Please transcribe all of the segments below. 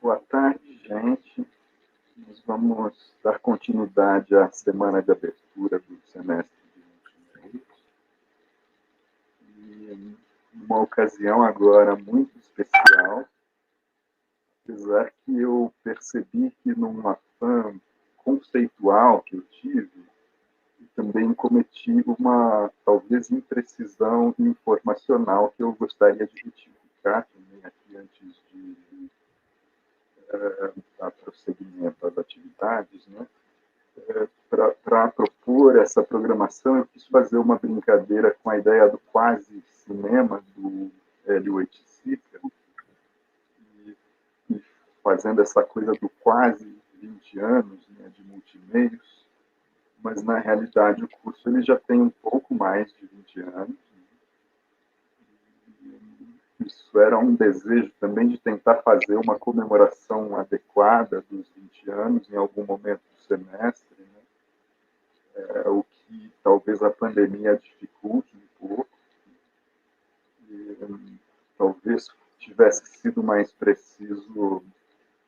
Boa tarde, gente. Nós vamos dar continuidade à semana de abertura do semestre de multimeios. E uma ocasião agora muito especial, apesar que eu percebi que num afã conceitual que eu tive, eu também cometi uma, talvez, imprecisão informacional que eu gostaria de retificar também aqui antes de dar prosseguimento às atividades, né? Para propor essa programação, eu quis fazer uma brincadeira com a ideia do quase cinema do Hélio Oiticica, e fazendo essa coisa do quase 20 anos, né, de multimeios, mas na realidade o curso ele já tem um pouco mais de 20 anos. Isso era um desejo também de tentar fazer uma comemoração adequada dos 20 anos em algum momento do semestre, né? O que talvez a pandemia dificulte um pouco. E, talvez tivesse sido mais preciso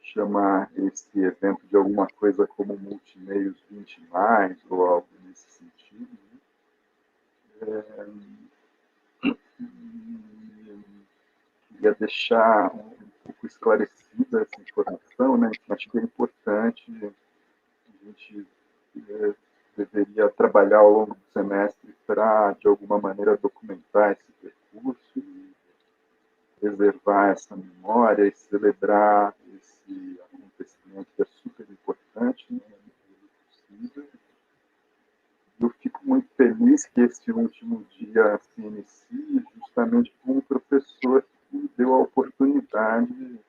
chamar esse evento de alguma coisa como Multimeios 20 mais, ou algo nesse sentido. Queria deixar um pouco esclarecida essa informação, né? Acho que é importante, a gente deveria trabalhar ao longo do semestre para, de alguma maneira, documentar esse percurso, preservar essa memória e celebrar esse acontecimento que é super importante, né, possível. Eu fico muito feliz que esse último dia se inicie justamente com um professor que deu a oportunidade de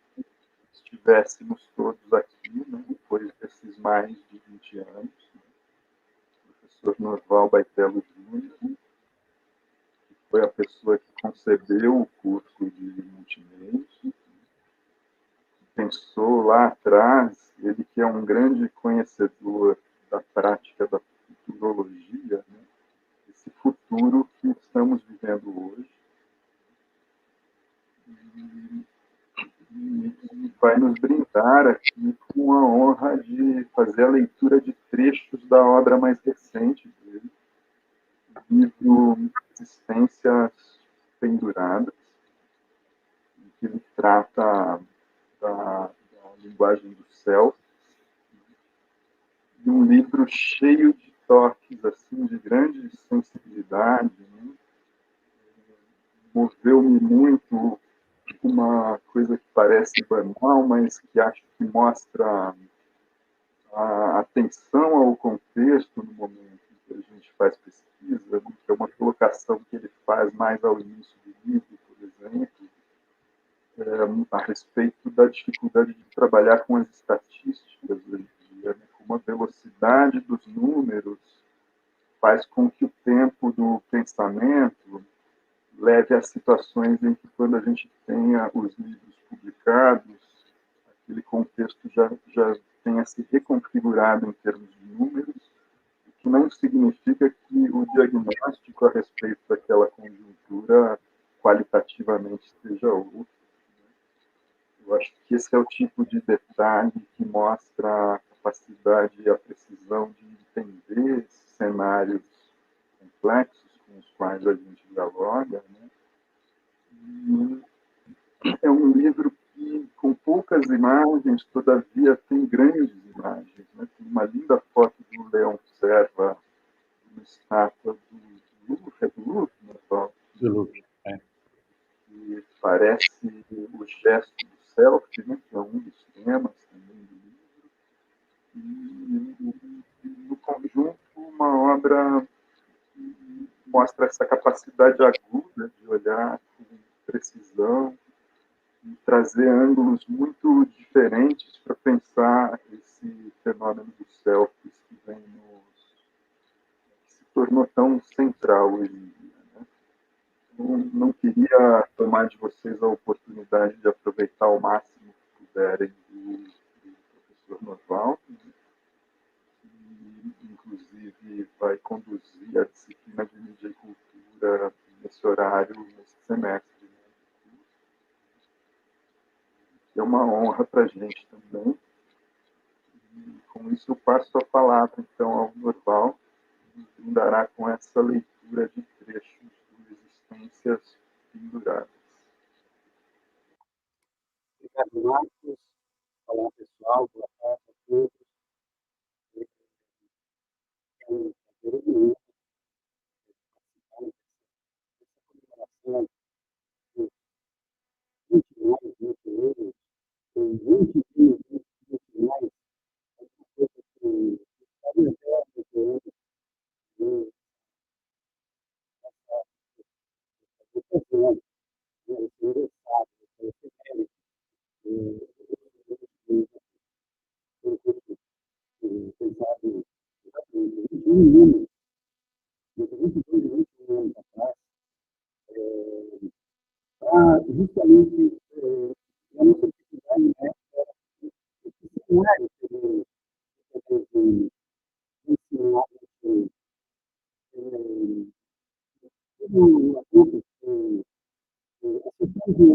estivéssemos todos aqui, né, depois desses mais de 20 anos. Né, o professor Norval Baitello Júnior, que foi a pessoa que concebeu o curso de multimeios, pensou lá atrás, ele que é um grande conhecedor da prática da futurologia, né, esse futuro que estamos vivendo hoje, e vai nos brindar aqui com a honra de fazer a leitura de trechos da obra mais recente dele, o livro Existências Penduradas, em que ele trata da linguagem do céu, e um livro cheio de toques assim de grande sensibilidade, né? Moveu-me muito uma coisa que parece banal, mas que acho que mostra a atenção ao contexto no momento em que a gente faz pesquisa, né? Que é uma colocação que ele faz mais ao início do livro, por exemplo, a respeito da dificuldade de trabalhar com as estatísticas hoje em dia, né? Como a velocidade dos números faz com que o tempo do pensamento leve a situações em que, quando a gente tenha os livros publicados, aquele contexto já tenha se reconfigurado em termos de números, o que não significa que o diagnóstico a respeito daquela conjuntura qualitativamente seja outro. Eu acho que esse é o tipo de detalhe que mostra a capacidade e a precisão de entender esses cenários complexos com os quais a gente dialoga, né? E é um livro que, com poucas imagens, todavia tem grandes imagens, né? Tem uma linda foto do Leão Serva, uma estátua do Louvre, do Louvre, né, Paulo? Do Louvre, é. Que parece o gesto do selfie, né, que é um dos temas também do livro. E, no conjunto, uma obra que mostra essa capacidade aguda de olhar com precisão e trazer ângulos muito diferentes para pensar esse fenômeno dos selfies que que se tornou tão central hoje em dia, né? Não queria tomar de vocês a oportunidade de aproveitar o máximo que puderem do professor Norval, né? Que, inclusive, vai conduzir a disciplina de mídia e cultura nesse horário, nesse semestre. Né? é uma honra para a gente também. E, com isso, eu passo a palavra, então, ao Norval, que nos brindará com essa leitura de trechos do Existências Penduradas. Obrigado, Marcos. Olá, pessoal. Boa tarde a todos. É um prazer imenso participar dessa comemoração dos 20 anos, com 20 dias, 20 mais, é uma coisa que está me aberto, essa ocasião, esse engraçado, esse mérito, pensado em 21 anos, 22, 21 anos atrás, para justamente a nossa dificuldade, né, esse cenário que eu ensinar tudo adulto, as pessoas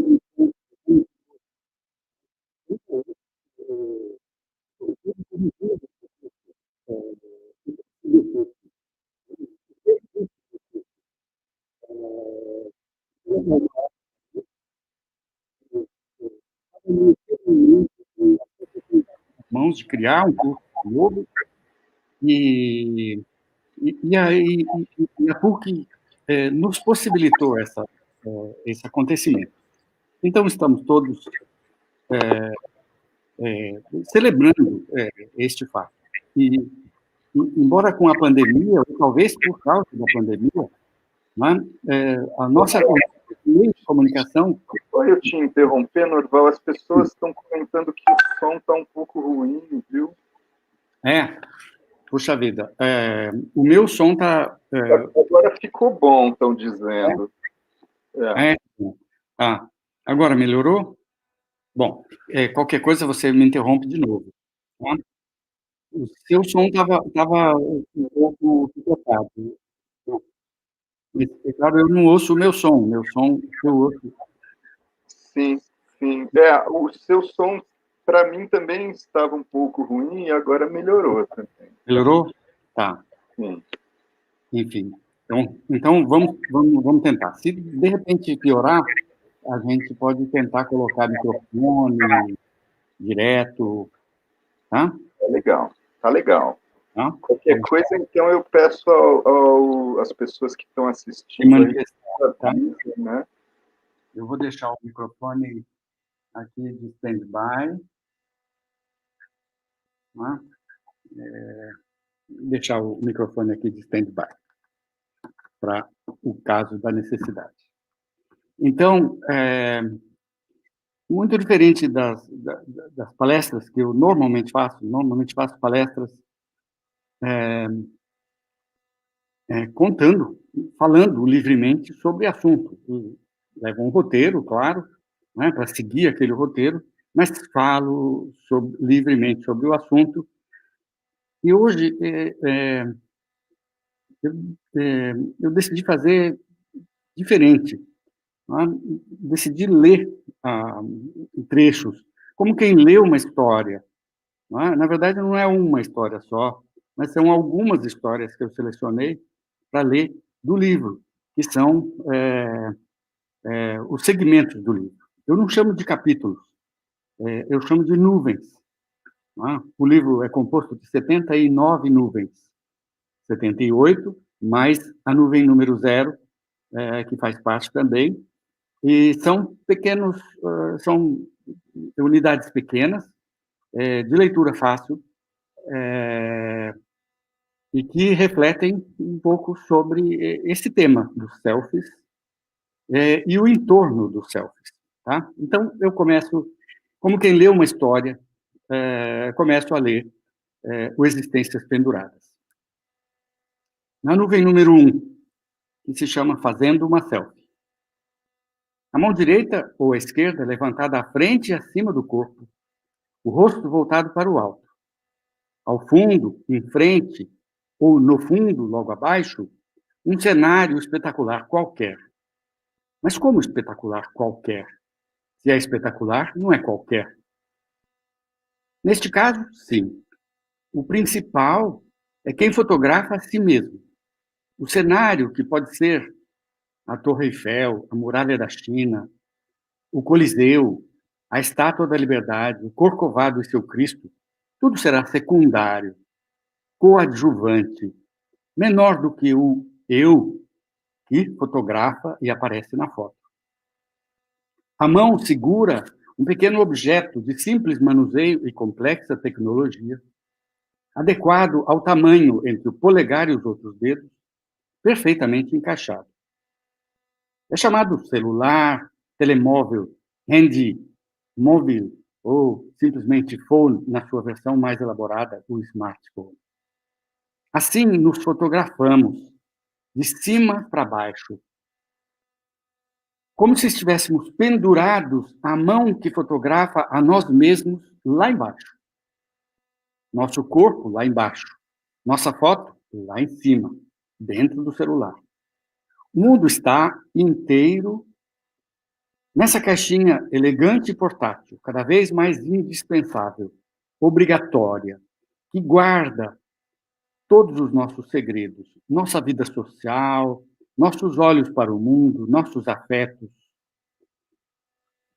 mãos de criar um curso novo e a PUC nos possibilitou esse acontecimento. Então, estamos todos celebrando este fato. E, embora com a pandemia, ou talvez por causa da pandemia, né, a nossa meio de comunicação... Oi, eu te interromper, Norval, as pessoas estão comentando que o som está um pouco ruim, viu? Puxa vida, o meu som está... Agora ficou bom, estão dizendo. Agora melhorou? Bom, qualquer coisa você me interrompe de novo. Tá? O seu som estava um pouco picotado. Claro, eu não ouço o meu som eu ouço. Sim, sim. O seu som, para mim, também estava um pouco ruim e agora melhorou também. Melhorou? Tá. Sim. Enfim. Então vamos tentar. Se de repente piorar, a gente pode tentar colocar microfone direto, tá? Tá legal. Tá? Qualquer coisa, então, eu peço às pessoas que estão assistindo aí, tá? Né? Eu vou deixar o microfone aqui de stand-by. Tá? Deixar o microfone aqui de stand-by para o caso da necessidade. Então, muito diferente das palestras que eu normalmente faço palestras falando livremente sobre assunto. Levo um roteiro, claro, né, para seguir aquele roteiro, mas falo livremente sobre o assunto. E hoje eu decidi fazer diferente. Né? Decidi ler trechos, como quem lê uma história. Né? Na verdade, não é uma história só, mas são algumas histórias que eu selecionei para ler do livro, que são os segmentos do livro. Eu não chamo de capítulos, eu chamo de nuvens. Né? O livro é composto de 79 nuvens, 78, mais a nuvem número 0, que faz parte também, e são são unidades pequenas, de leitura fácil, e que refletem um pouco sobre esse tema dos selfies e o entorno dos selfies. Tá? Então, eu começo, como quem lê uma história, começo a ler o Existências Penduradas. Na nuvem número 1, que se chama Fazendo uma Selfie. A mão direita ou a esquerda levantada à frente e acima do corpo, o rosto voltado para o alto. Ao fundo, em frente, ou no fundo, logo abaixo, um cenário espetacular qualquer. Mas como espetacular qualquer? Se é espetacular, não é qualquer. Neste caso, sim. O principal é quem fotografa a si mesmo. O cenário, que pode ser a Torre Eiffel, a Muralha da China, o Coliseu, a Estátua da Liberdade, o Corcovado e seu Cristo, tudo será secundário, coadjuvante, menor do que o eu que fotografa e aparece na foto. A mão segura um pequeno objeto de simples manuseio e complexa tecnologia, adequado ao tamanho entre o polegar e os outros dedos, perfeitamente encaixado. É chamado celular, telemóvel, handy, móvel ou simplesmente phone na sua versão mais elaborada, o smartphone. Assim nos fotografamos, de cima para baixo, como se estivéssemos pendurados à mão que fotografa a nós mesmos lá embaixo. Nosso corpo lá embaixo, nossa foto lá em cima, dentro do celular. O mundo está inteiro nessa caixinha elegante e portátil, cada vez mais indispensável, obrigatória, que guarda todos os nossos segredos, nossa vida social, nossos olhos para o mundo, nossos afetos,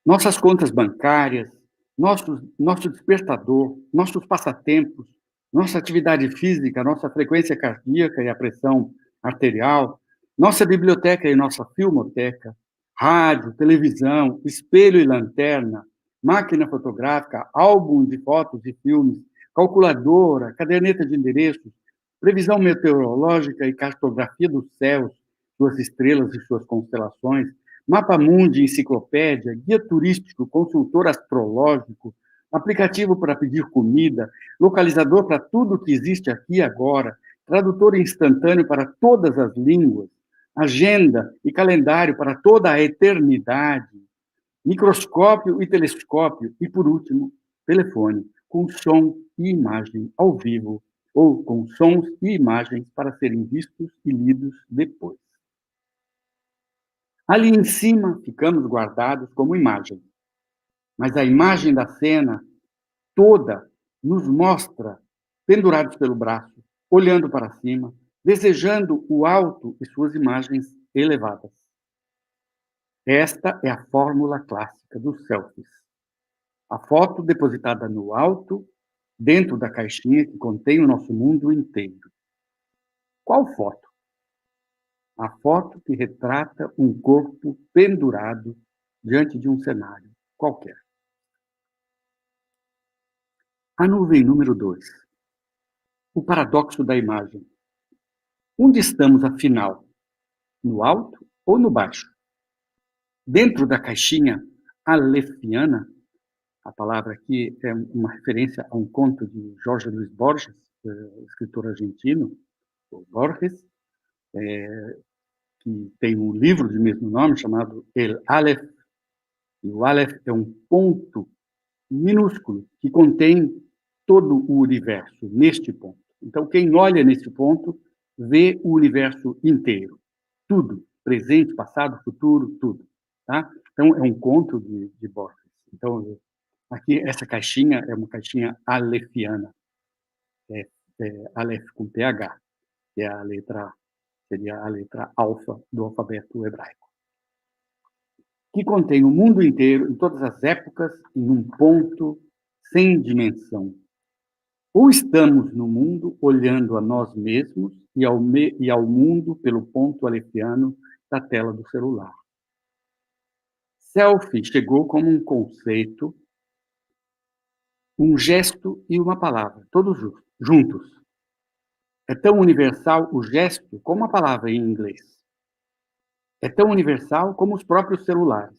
nossas contas bancárias, nosso despertador, nossos passatempos, nossa atividade física, nossa frequência cardíaca e a pressão arterial, nossa biblioteca e nossa filmoteca, rádio, televisão, espelho e lanterna, máquina fotográfica, álbum de fotos e filmes, calculadora, caderneta de endereços, previsão meteorológica e cartografia dos céus, suas estrelas e suas constelações, mapa mundi, enciclopédia, guia turístico, consultor astrológico, aplicativo para pedir comida, localizador para tudo que existe aqui e agora, tradutor instantâneo para todas as línguas, agenda e calendário para toda a eternidade, microscópio e telescópio e, por último, telefone, com som e imagem ao vivo, ou com sons e imagens para serem vistos e lidos depois. Ali em cima ficamos guardados como imagem, mas a imagem da cena toda nos mostra pendurados pelo braço, olhando para cima, desejando o alto e suas imagens elevadas. Esta é a fórmula clássica dos selfies. A foto depositada no alto, dentro da caixinha que contém o nosso mundo inteiro. Qual foto? A foto que retrata um corpo pendurado diante de um cenário qualquer. A nuvem número 2. O paradoxo da imagem. Onde estamos, afinal? No alto ou no baixo? Dentro da caixinha alefiana, a palavra aqui é uma referência a um conto de Jorge Luis Borges, escritor argentino, o Borges, que tem um livro de mesmo nome chamado El Aleph. E o Aleph é um ponto minúsculo que contém todo o universo neste ponto. Então, quem olha nesse ponto vê o universo inteiro. Tudo. Presente, passado, futuro, tudo. Tá? Então, é um conto de Borges. Então, aqui, essa caixinha é uma caixinha alefiana. Aleph com PH, que é seria a letra alfa do alfabeto hebraico, que contém o mundo inteiro, em todas as épocas, em um ponto sem dimensão. Ou estamos no mundo olhando a nós mesmos e ao mundo pelo ponto alefiano da tela do celular. Selfie chegou como um conceito, um gesto e uma palavra, todos juntos. É tão universal o gesto como a palavra em inglês. É tão universal como os próprios celulares.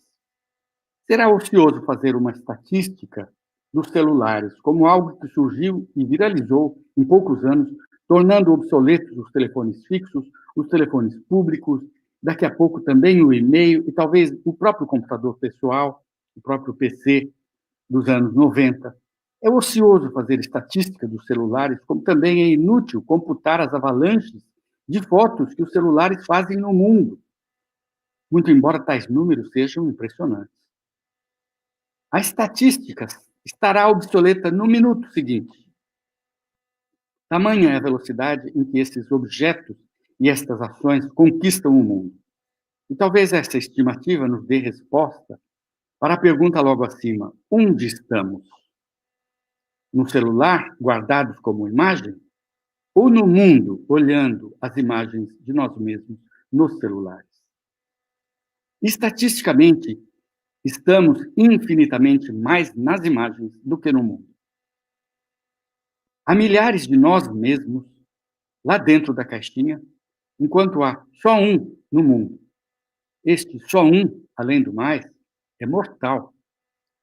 Será ocioso fazer uma estatística dos celulares como algo que surgiu e viralizou em poucos anos, tornando obsoletos os telefones fixos, os telefones públicos, daqui a pouco também o e-mail e talvez o próprio computador pessoal, o próprio PC dos anos 90. É ocioso fazer estatística dos celulares, como também é inútil computar as avalanches de fotos que os celulares fazem no mundo, muito embora tais números sejam impressionantes. A estatística estará obsoleta no minuto seguinte. Tamanha é a velocidade em que esses objetos e estas ações conquistam o mundo. E talvez essa estimativa nos dê resposta para a pergunta logo acima: onde estamos? No celular, guardados como imagem? Ou no mundo, olhando as imagens de nós mesmos nos celulares? Estatisticamente, estamos infinitamente mais nas imagens do que no mundo. Há milhares de nós mesmos lá dentro da caixinha, enquanto há só um no mundo. Este só um, além do mais, é mortal,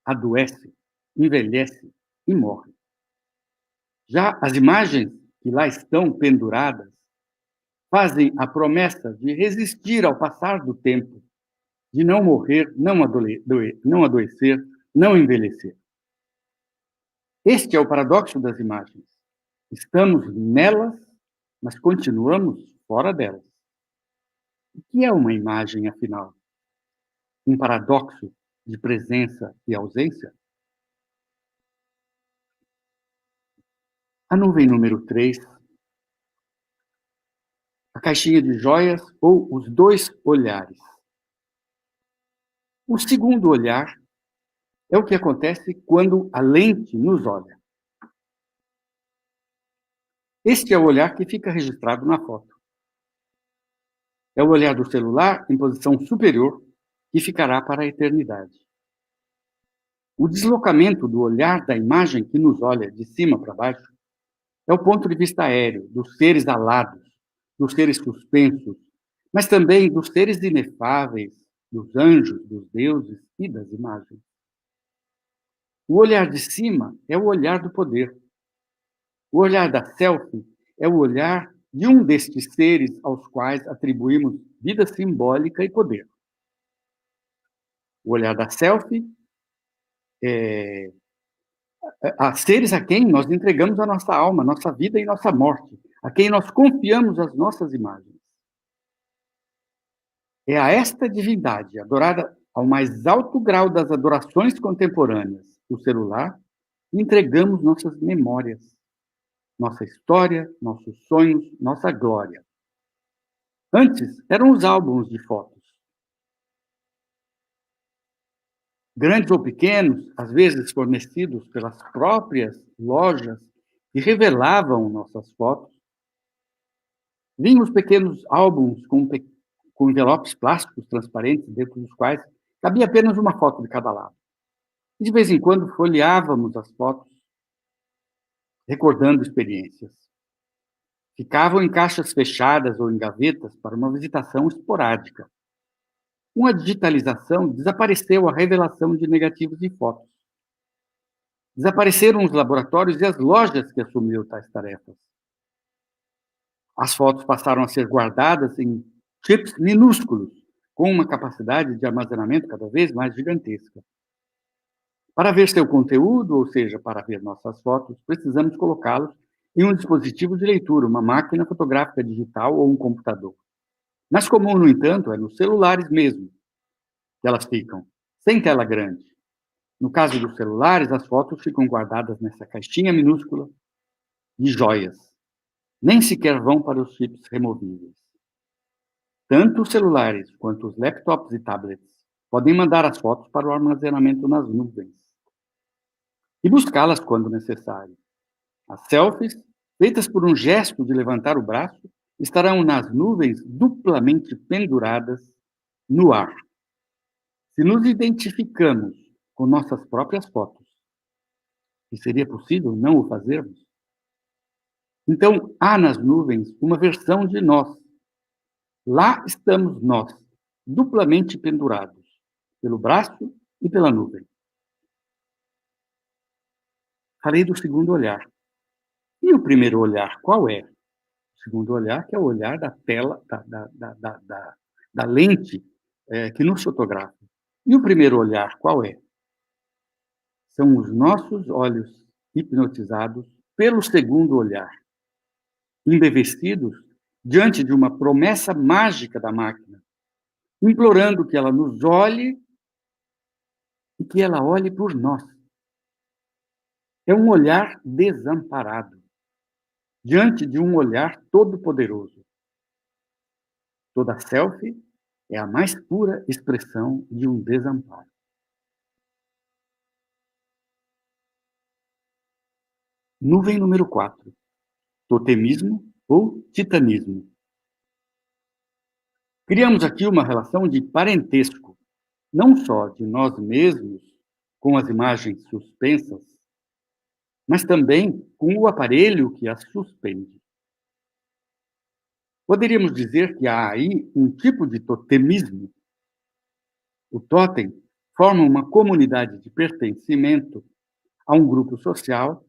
adoece, envelhece e morre. Já as imagens que lá estão penduradas fazem a promessa de resistir ao passar do tempo, de não morrer, não adoecer, não envelhecer. Este é o paradoxo das imagens. Estamos nelas, mas continuamos fora delas. O que é uma imagem, afinal? Um paradoxo de presença e ausência? A nuvem número 3, a caixinha de joias ou os dois olhares. O segundo olhar é o que acontece quando a lente nos olha. Este é o olhar que fica registrado na foto. É o olhar do celular em posição superior que ficará para a eternidade. O deslocamento do olhar da imagem que nos olha de cima para baixo é o ponto de vista aéreo dos seres alados, dos seres suspensos, mas também dos seres inefáveis, dos anjos, dos deuses e das imagens. O olhar de cima é o olhar do poder. O olhar da selfie é o olhar de um destes seres aos quais atribuímos vida simbólica e poder. O olhar da selfie é a seres a quem nós entregamos a nossa alma, nossa vida e nossa morte, a quem nós confiamos as nossas imagens. É a esta divindade, adorada ao mais alto grau das adorações contemporâneas, o celular, entregamos nossas memórias, nossa história, nossos sonhos, nossa glória. Antes, eram os álbuns de fotos. Grandes ou pequenos, às vezes fornecidos pelas próprias lojas que revelavam nossas fotos. Vinham os pequenos álbuns com envelopes plásticos transparentes, dentro dos quais cabia apenas uma foto de cada lado. E, de vez em quando, folheávamos as fotos, recordando experiências. Ficavam em caixas fechadas ou em gavetas para uma visitação esporádica. Com a digitalização, desapareceu a revelação de negativos e fotos. Desapareceram os laboratórios e as lojas que assumiram tais tarefas. As fotos passaram a ser guardadas em chips minúsculos, com uma capacidade de armazenamento cada vez mais gigantesca. Para ver seu conteúdo, ou seja, para ver nossas fotos, precisamos colocá-los em um dispositivo de leitura, uma máquina fotográfica digital ou um computador. Mais comum, no entanto, é nos celulares mesmo que elas ficam, sem tela grande. No caso dos celulares, as fotos ficam guardadas nessa caixinha minúscula de joias. Nem sequer vão para os chips removíveis. Tanto os celulares quanto os laptops e tablets podem mandar as fotos para o armazenamento nas nuvens e buscá-las quando necessário. As selfies, feitas por um gesto de levantar o braço, estarão nas nuvens duplamente penduradas no ar. Se nos identificamos com nossas próprias fotos, e seria possível não o fazermos? Então, há nas nuvens uma versão de nós. Lá estamos nós, duplamente pendurados, pelo braço e pela nuvem. Falei do segundo olhar. E o primeiro olhar, qual é? O segundo olhar, que é o olhar da tela, da lente que nos fotografa. E o primeiro olhar, qual é? São os nossos olhos hipnotizados pelo segundo olhar, embevecidos diante de uma promessa mágica da máquina, implorando que ela nos olhe e que ela olhe por nós. É um olhar desamparado, diante de um olhar todo-poderoso. Toda selfie é a mais pura expressão de um desamparo. Nuvem número 4. Totemismo ou titanismo. Criamos aqui uma relação de parentesco, não só de nós mesmos com as imagens suspensas, mas também com o aparelho que as suspende. Poderíamos dizer que há aí um tipo de totemismo. O totem forma uma comunidade de pertencimento a um grupo social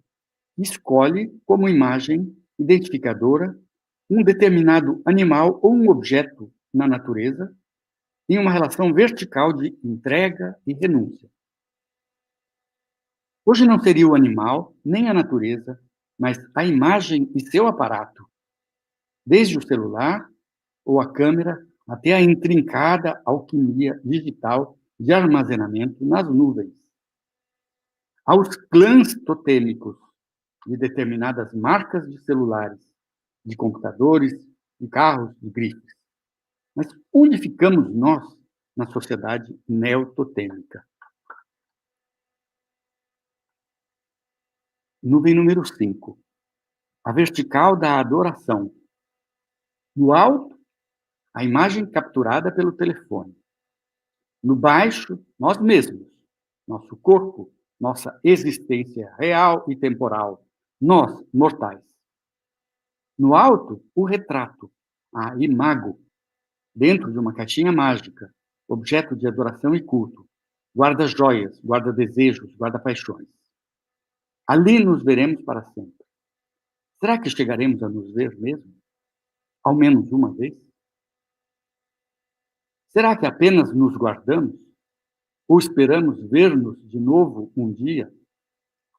que escolhe como imagem identificadora um determinado animal ou um objeto na natureza em uma relação vertical de entrega e renúncia. Hoje não seria o animal, nem a natureza, mas a imagem e seu aparato, desde o celular ou a câmera até a intrincada alquimia digital de armazenamento nas nuvens. Aos clãs totêmicos de determinadas marcas de celulares, de computadores, de carros, de grifes. Mas onde ficamos nós na sociedade neototêmica? Nuvem número 5. A vertical da adoração. No alto, a imagem capturada pelo telefone. No baixo, nós mesmos, nosso corpo, nossa existência real e temporal, nós, mortais. No alto, o retrato, a imago, dentro de uma caixinha mágica, objeto de adoração e culto, guarda-joias, guarda-desejos, guarda-paixões. Ali nos veremos para sempre. Será que chegaremos a nos ver mesmo? Ao menos uma vez? Será que apenas nos guardamos? Ou esperamos ver-nos de novo um dia?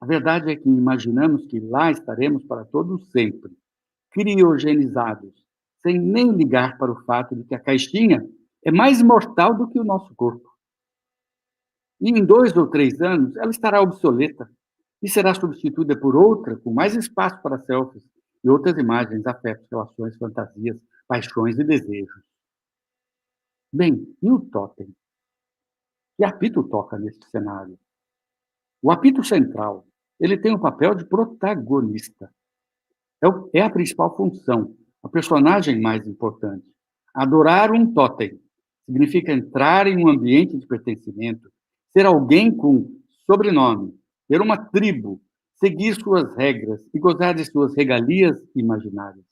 A verdade é que imaginamos que lá estaremos para todo sempre, criogenizados, sem nem ligar para o fato de que a caixinha é mais mortal do que o nosso corpo. E em 2 ou 3 anos, ela estará obsoleta e será substituída por outra com mais espaço para selfies e outras imagens, afetos, relações, fantasias, paixões e desejos. Bem, e o totem? Que apito toca neste cenário? O apito central, ele tem o papel de protagonista. É a principal função, a personagem mais importante. Adorar um totem significa entrar em um ambiente de pertencimento, ser alguém com sobrenome, ter uma tribo, seguir suas regras e gozar de suas regalias imaginárias.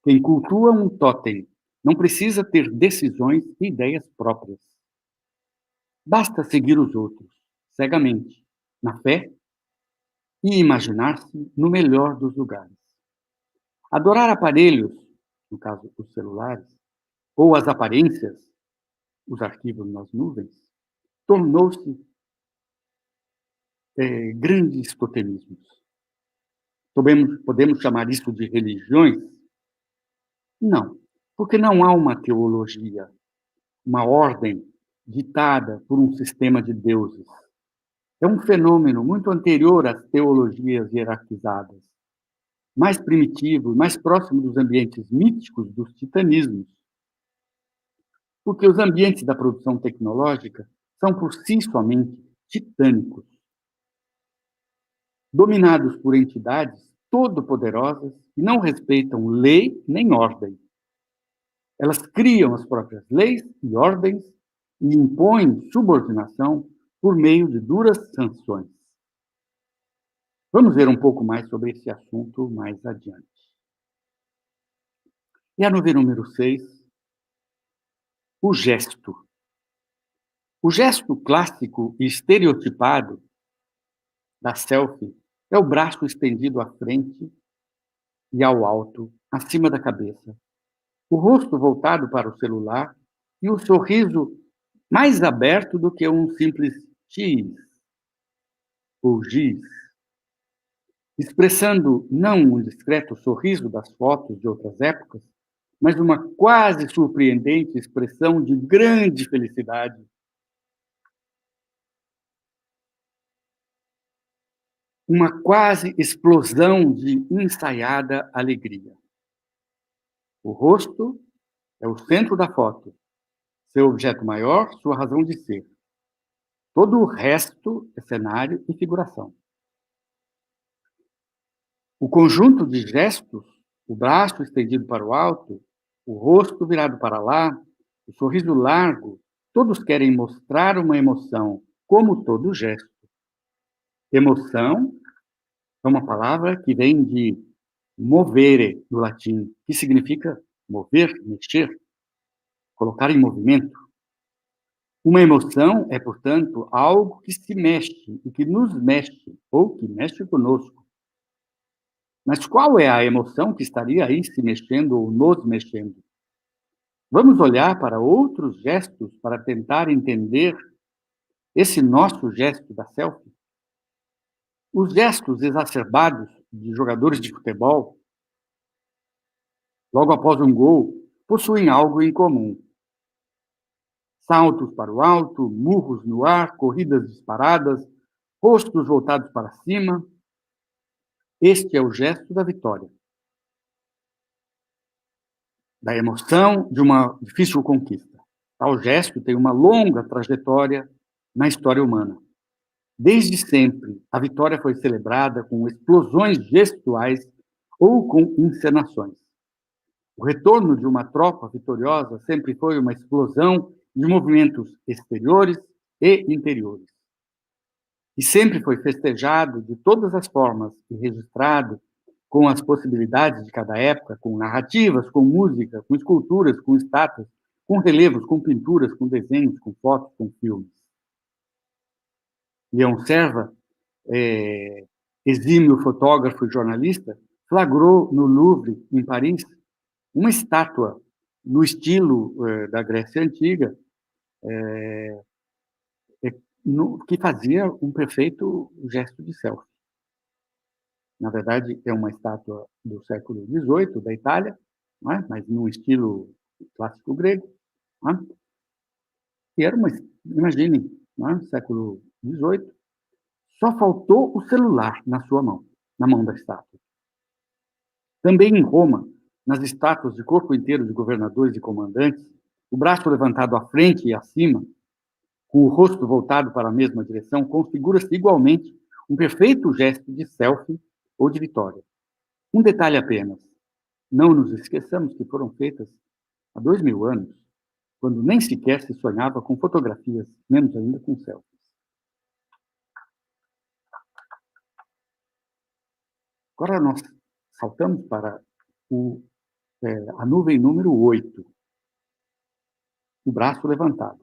Quem cultua um totem não precisa ter decisões e ideias próprias. Basta seguir os outros, cegamente, na fé e imaginar-se no melhor dos lugares. Adorar aparelhos, no caso os celulares, ou as aparências, os arquivos nas nuvens, tornou-se grandes totemismos. Podemos chamar isso de religiões? Não, porque não há uma teologia, uma ordem ditada por um sistema de deuses. É um fenômeno muito anterior às teologias hierarquizadas, mais primitivo, mais próximo dos ambientes míticos dos titanismos. Porque os ambientes da produção tecnológica são por si somente titânicos, dominados por entidades todo-poderosas que não respeitam lei nem ordem. Elas criam as próprias leis e ordens e impõem subordinação por meio de duras sanções. Vamos ver um pouco mais sobre esse assunto mais adiante. E a nuvem número 6, o gesto. O gesto clássico e estereotipado da selfie é o braço estendido à frente e ao alto, acima da cabeça, o rosto voltado para o celular e o sorriso mais aberto do que um simples X ou giz, expressando não um discreto sorriso das fotos de outras épocas, mas uma quase surpreendente expressão de grande felicidade. uma quase explosão de ensaiada alegria. O rosto é o centro da foto, seu objeto maior, sua razão de ser. Todo o resto é cenário e figuração. O conjunto de gestos, o braço estendido para o alto, o rosto virado para lá, o sorriso largo, todos querem mostrar uma emoção, como todo gesto. Emoção é uma palavra que vem de movere, do latim, que significa mover, mexer, colocar em movimento. Uma emoção é, portanto, algo que se mexe e que nos mexe, ou que mexe conosco. Mas qual é a emoção que estaria aí se mexendo ou nos mexendo? Vamos olhar para outros gestos para tentar entender esse nosso gesto da selfie? Os gestos exacerbados de jogadores de futebol, logo após um gol, possuem algo em comum. Saltos para o alto, murros no ar, corridas disparadas, rostos voltados para cima. Este é o gesto da vitória, da emoção de uma difícil conquista. Tal gesto tem uma longa trajetória na história humana. Desde sempre, a vitória foi celebrada com explosões gestuais ou com encenações. O retorno de uma tropa vitoriosa sempre foi uma explosão de movimentos exteriores e interiores. E sempre foi festejado de todas as formas e registrado com as possibilidades de cada época, com narrativas, com música, com esculturas, com estátuas, com relevos, com pinturas, com desenhos, com fotos, com filmes. Leon Serva, exímio fotógrafo e jornalista, flagrou no Louvre, em Paris, uma estátua no estilo da Grécia Antiga, que fazia um perfeito gesto de selfie. Na verdade, é uma estátua do século XVIII, da Itália, não é? Mas no estilo clássico grego. Não é? E era uma, imaginem, não é? Século XVIII, só faltou o celular na sua mão, na mão da estátua. Também em Roma, nas estátuas de corpo inteiro de governadores e comandantes, o braço levantado à frente e acima, com o rosto voltado para a mesma direção, configura-se igualmente um perfeito gesto de selfie ou de vitória. Um detalhe apenas. Não nos esqueçamos que foram feitas há 2000 anos, quando nem sequer se sonhava com fotografias, menos ainda com selfies. Agora nós saltamos para a nuvem número 8, o braço levantado.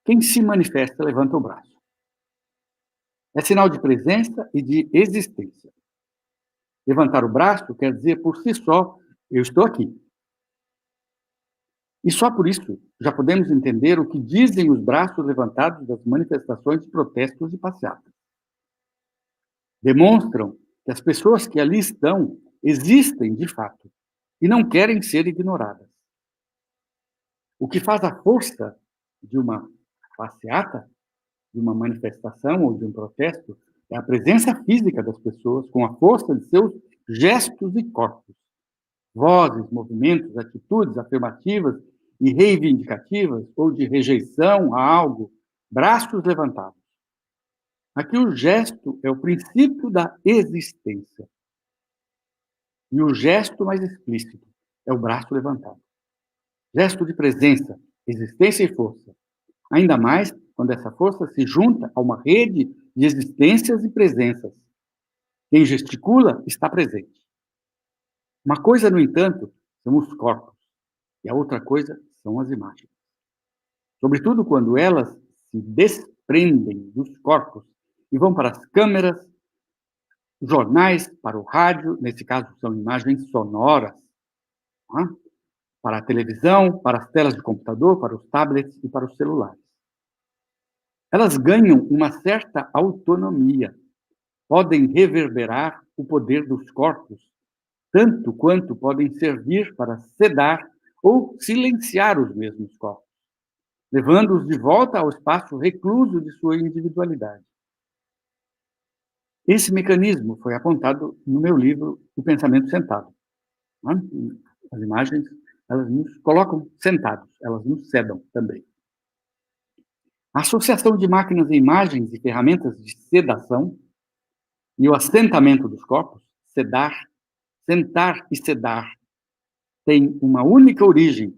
Quem se manifesta levanta o braço. É sinal de presença e de existência. Levantar o braço quer dizer por si só, eu estou aqui. E só por isso já podemos entender o que dizem os braços levantados das manifestações de protestos e passeatas. Demonstram que as pessoas que ali estão existem de fato e não querem ser ignoradas. O que faz a força de uma passeata, de uma manifestação ou de um protesto, é a presença física das pessoas com a força de seus gestos e corpos. Vozes, movimentos, atitudes afirmativas e reivindicativas ou de rejeição a algo, braços levantados. Aqui o gesto é o princípio da existência. E o gesto mais explícito é o braço levantado. Gesto de presença, existência e força. Ainda mais quando essa força se junta a uma rede de existências e presenças. Quem gesticula está presente. Uma coisa, no entanto, são os corpos, e a outra coisa são as imagens. Sobretudo quando elas se desprendem dos corpos e vão para as câmeras, jornais, para o rádio, nesse caso são imagens sonoras, não é? Para a televisão, para as telas de computador, para os tablets e para os celulares. Elas ganham uma certa autonomia, podem reverberar o poder dos corpos, tanto quanto podem servir para sedar ou silenciar os mesmos corpos, levando-os de volta ao espaço recluso de sua individualidade. Esse mecanismo foi apontado no meu livro O Pensamento Sentado. Né? As imagens, elas nos colocam sentados, elas nos sedam também. A associação de máquinas e imagens e ferramentas de sedação e o assentamento dos corpos, sedar, sentar e sedar, tem uma única origem,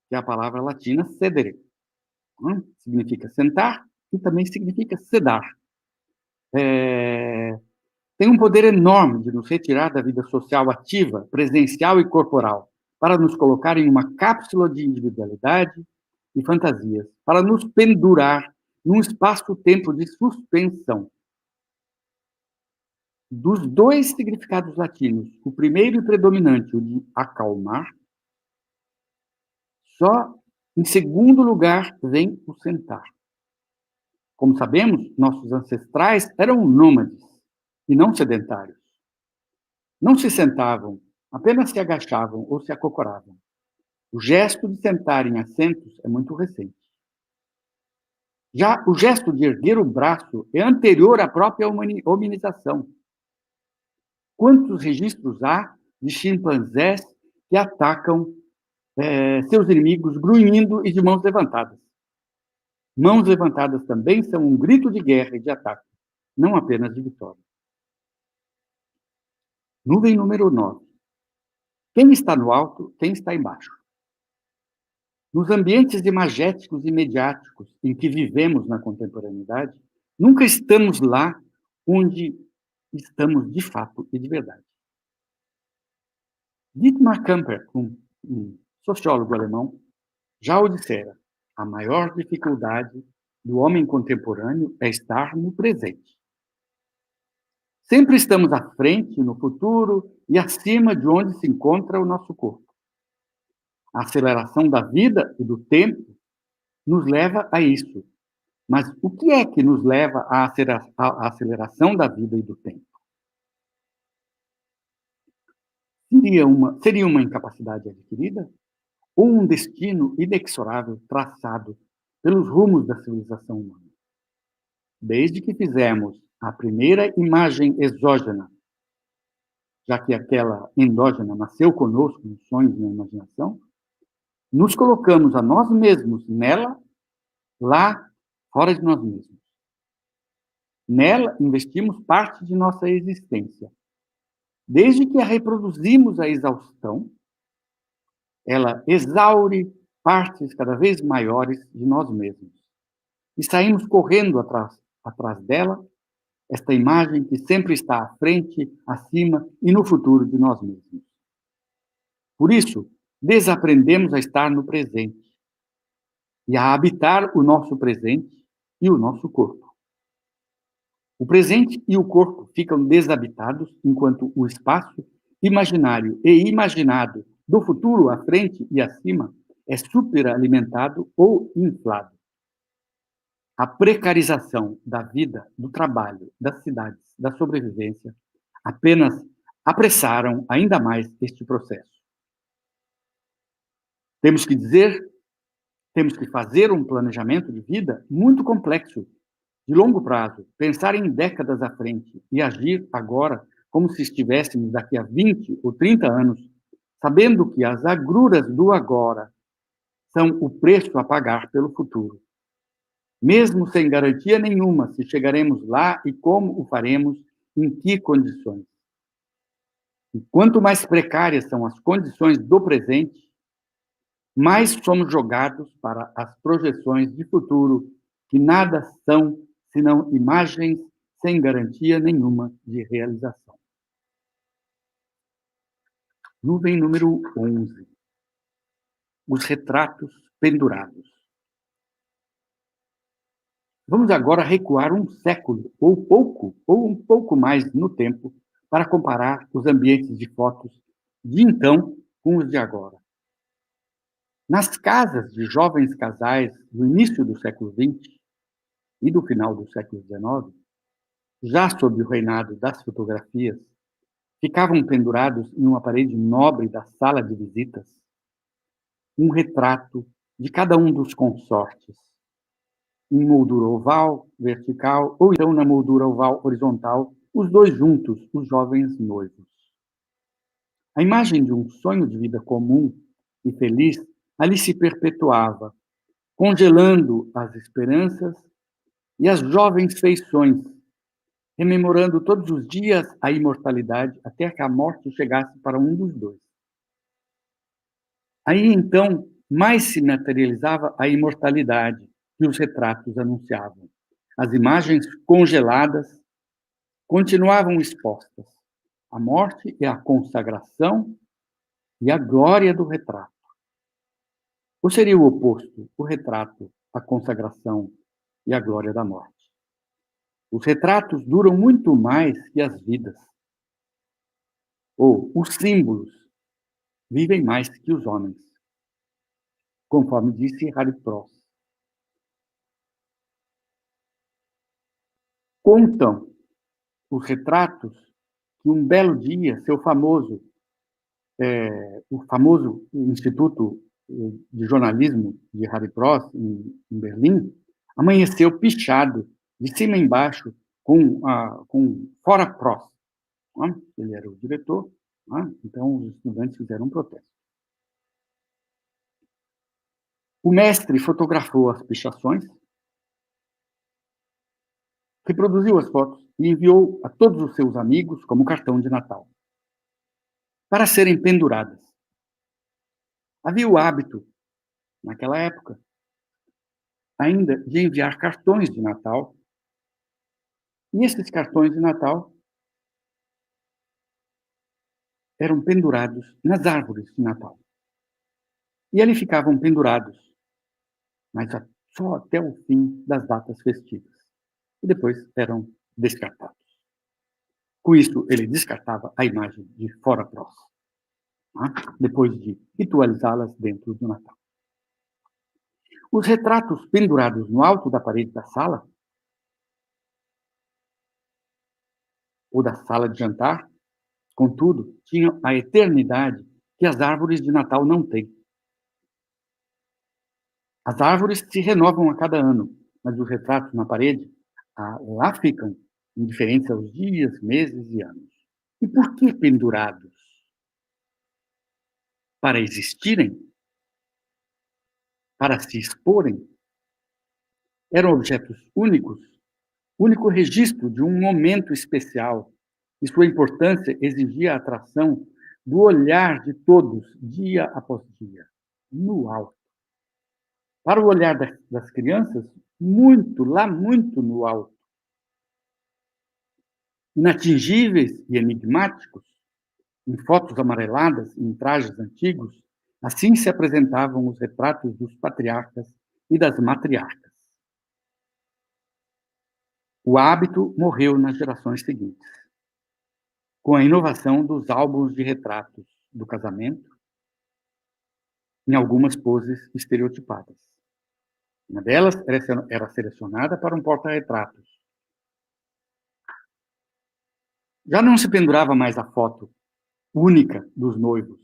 que é a palavra latina sedere. Significa sentar e também significa sedar. Tem um poder enorme de nos retirar da vida social ativa, presencial e corporal, para nos colocar em uma cápsula de individualidade e fantasias, para nos pendurar num espaço-tempo de suspensão. Dos dois significados latinos, o primeiro e predominante, o de acalmar, só em segundo lugar vem o sentar. Como sabemos, nossos ancestrais eram nômades e não sedentários. Não se sentavam, apenas se agachavam ou se acocoravam. O gesto de sentar em assentos é muito recente. Já o gesto de erguer o braço é anterior à própria hominização. Quantos registros há de chimpanzés que atacam seus inimigos grunhindo e de mãos levantadas? Mãos levantadas também são um grito de guerra e de ataque, não apenas de vitória. Nuvem número 9. Quem está no alto, quem está embaixo? Nos ambientes imagéticos e mediáticos em que vivemos na contemporaneidade, nunca estamos lá onde estamos de fato e de verdade. Dietmar Kemper, um sociólogo alemão, já o dissera: a maior dificuldade do homem contemporâneo é estar no presente. Sempre estamos à frente, no futuro e acima de onde se encontra o nosso corpo. A aceleração da vida e do tempo nos leva a isso. Mas o que é que nos leva à aceleração da vida e do tempo? Seria uma incapacidade adquirida? Ou um destino inexorável traçado pelos rumos da civilização humana? Desde que fizemos a primeira imagem exógena, já que aquela endógena nasceu conosco nos sonhos e na imaginação, nos colocamos a nós mesmos nela, lá, fora de nós mesmos. Nela, investimos parte de nossa existência. Desde que a reproduzimos à exaustão, ela exaure partes cada vez maiores de nós mesmos. E saímos correndo atrás dela, esta imagem que sempre está à frente, acima e no futuro de nós mesmos. Por isso, desaprendemos a estar no presente e a habitar o nosso presente e o nosso corpo. O presente e o corpo ficam desabitados enquanto o espaço imaginário e imaginado do futuro à frente e acima é superalimentado ou inflado. A precarização da vida, do trabalho, das cidades, da sobrevivência, apenas apressaram ainda mais este processo. Temos que fazer um planejamento de vida muito complexo, de longo prazo, pensar em décadas à frente e agir agora como se estivéssemos daqui a 20 ou 30 anos, sabendo que as agruras do agora são o preço a pagar pelo futuro. Mesmo sem garantia nenhuma se chegaremos lá e como o faremos, em que condições. E quanto mais precárias são as condições do presente, mais somos jogados para as projeções de futuro, que nada são senão imagens sem garantia nenhuma de realização. Nuvem número 11. Os retratos pendurados. Vamos agora recuar um século, ou um pouco mais no tempo, para comparar os ambientes de fotos de então com os de agora. Nas casas de jovens casais do início do século XX e do final do século XIX, já sob o reinado das fotografias, ficavam pendurados em uma parede nobre da sala de visitas um retrato de cada um dos consortes, em moldura oval, vertical, ou então na moldura oval horizontal, os dois juntos, os jovens noivos. A imagem de um sonho de vida comum e feliz ali se perpetuava, congelando as esperanças e as jovens feições, rememorando todos os dias a imortalidade até que a morte chegasse para um dos dois. Aí, então, mais se materializava a imortalidade que os retratos anunciavam. As imagens congeladas continuavam expostas. A morte e a consagração e a glória do retrato. Ou seria o oposto, o retrato, a consagração e a glória da morte? Os retratos duram muito mais que as vidas. Ou os símbolos vivem mais que os homens, conforme disse Harry Pross. Contam os retratos que um belo dia, o famoso Instituto de Jornalismo de Harry Pross, em Berlim, amanheceu pichado, de cima a embaixo, com Fora Pross. Ele era o diretor, então os estudantes fizeram um protesto. O mestre fotografou as pichações, reproduziu as fotos e enviou a todos os seus amigos como cartão de Natal, para serem penduradas. Havia o hábito, naquela época, ainda de enviar cartões de Natal, e esses cartões de Natal eram pendurados nas árvores de Natal. E ali ficavam pendurados, mas só até o fim das datas festivas. E depois eram descartados. Com isso, ele descartava a imagem de Fora Pross, depois de ritualizá-las dentro do Natal. Os retratos pendurados no alto da parede da sala, ou da sala de jantar, contudo, tinham a eternidade que as árvores de Natal não têm. As árvores se renovam a cada ano, mas os retratos na parede, lá ficam, indiferentes aos dias, meses e anos. E por que pendurados? Para existirem? Para se exporem? Eram objetos únicos, único registro de um momento especial, e sua importância exigia a atração do olhar de todos, dia após dia, no alto. Para o olhar das crianças, muito no alto. Inatingíveis e enigmáticos, em fotos amareladas e em trajes antigos, assim se apresentavam os retratos dos patriarcas e das matriarcas. O hábito morreu nas gerações seguintes, com a inovação dos álbuns de retratos do casamento, em algumas poses estereotipadas. Uma delas era selecionada para um porta-retratos. Já não se pendurava mais a foto única dos noivos.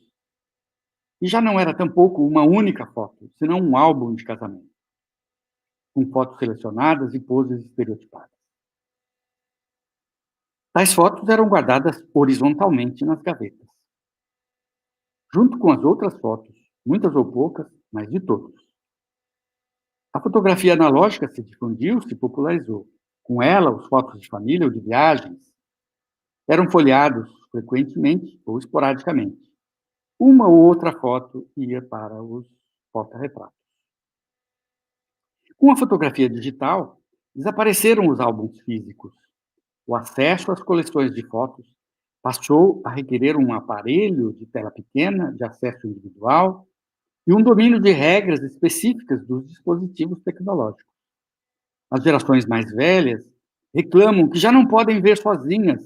E já não era tampouco uma única foto, senão um álbum de casamento, com fotos selecionadas e poses estereotipadas. Tais fotos eram guardadas horizontalmente nas gavetas, junto com as outras fotos, muitas ou poucas, mas de todos. A fotografia analógica se difundiu, se popularizou. Com ela, os fotos de família ou de viagens eram folheados frequentemente ou esporadicamente. Uma ou outra foto ia para os porta-retratos. Com a fotografia digital, desapareceram os álbuns físicos. O acesso às coleções de fotos passou a requerer um aparelho de tela pequena, de acesso individual, e um domínio de regras específicas dos dispositivos tecnológicos. As gerações mais velhas reclamam que já não podem ver sozinhas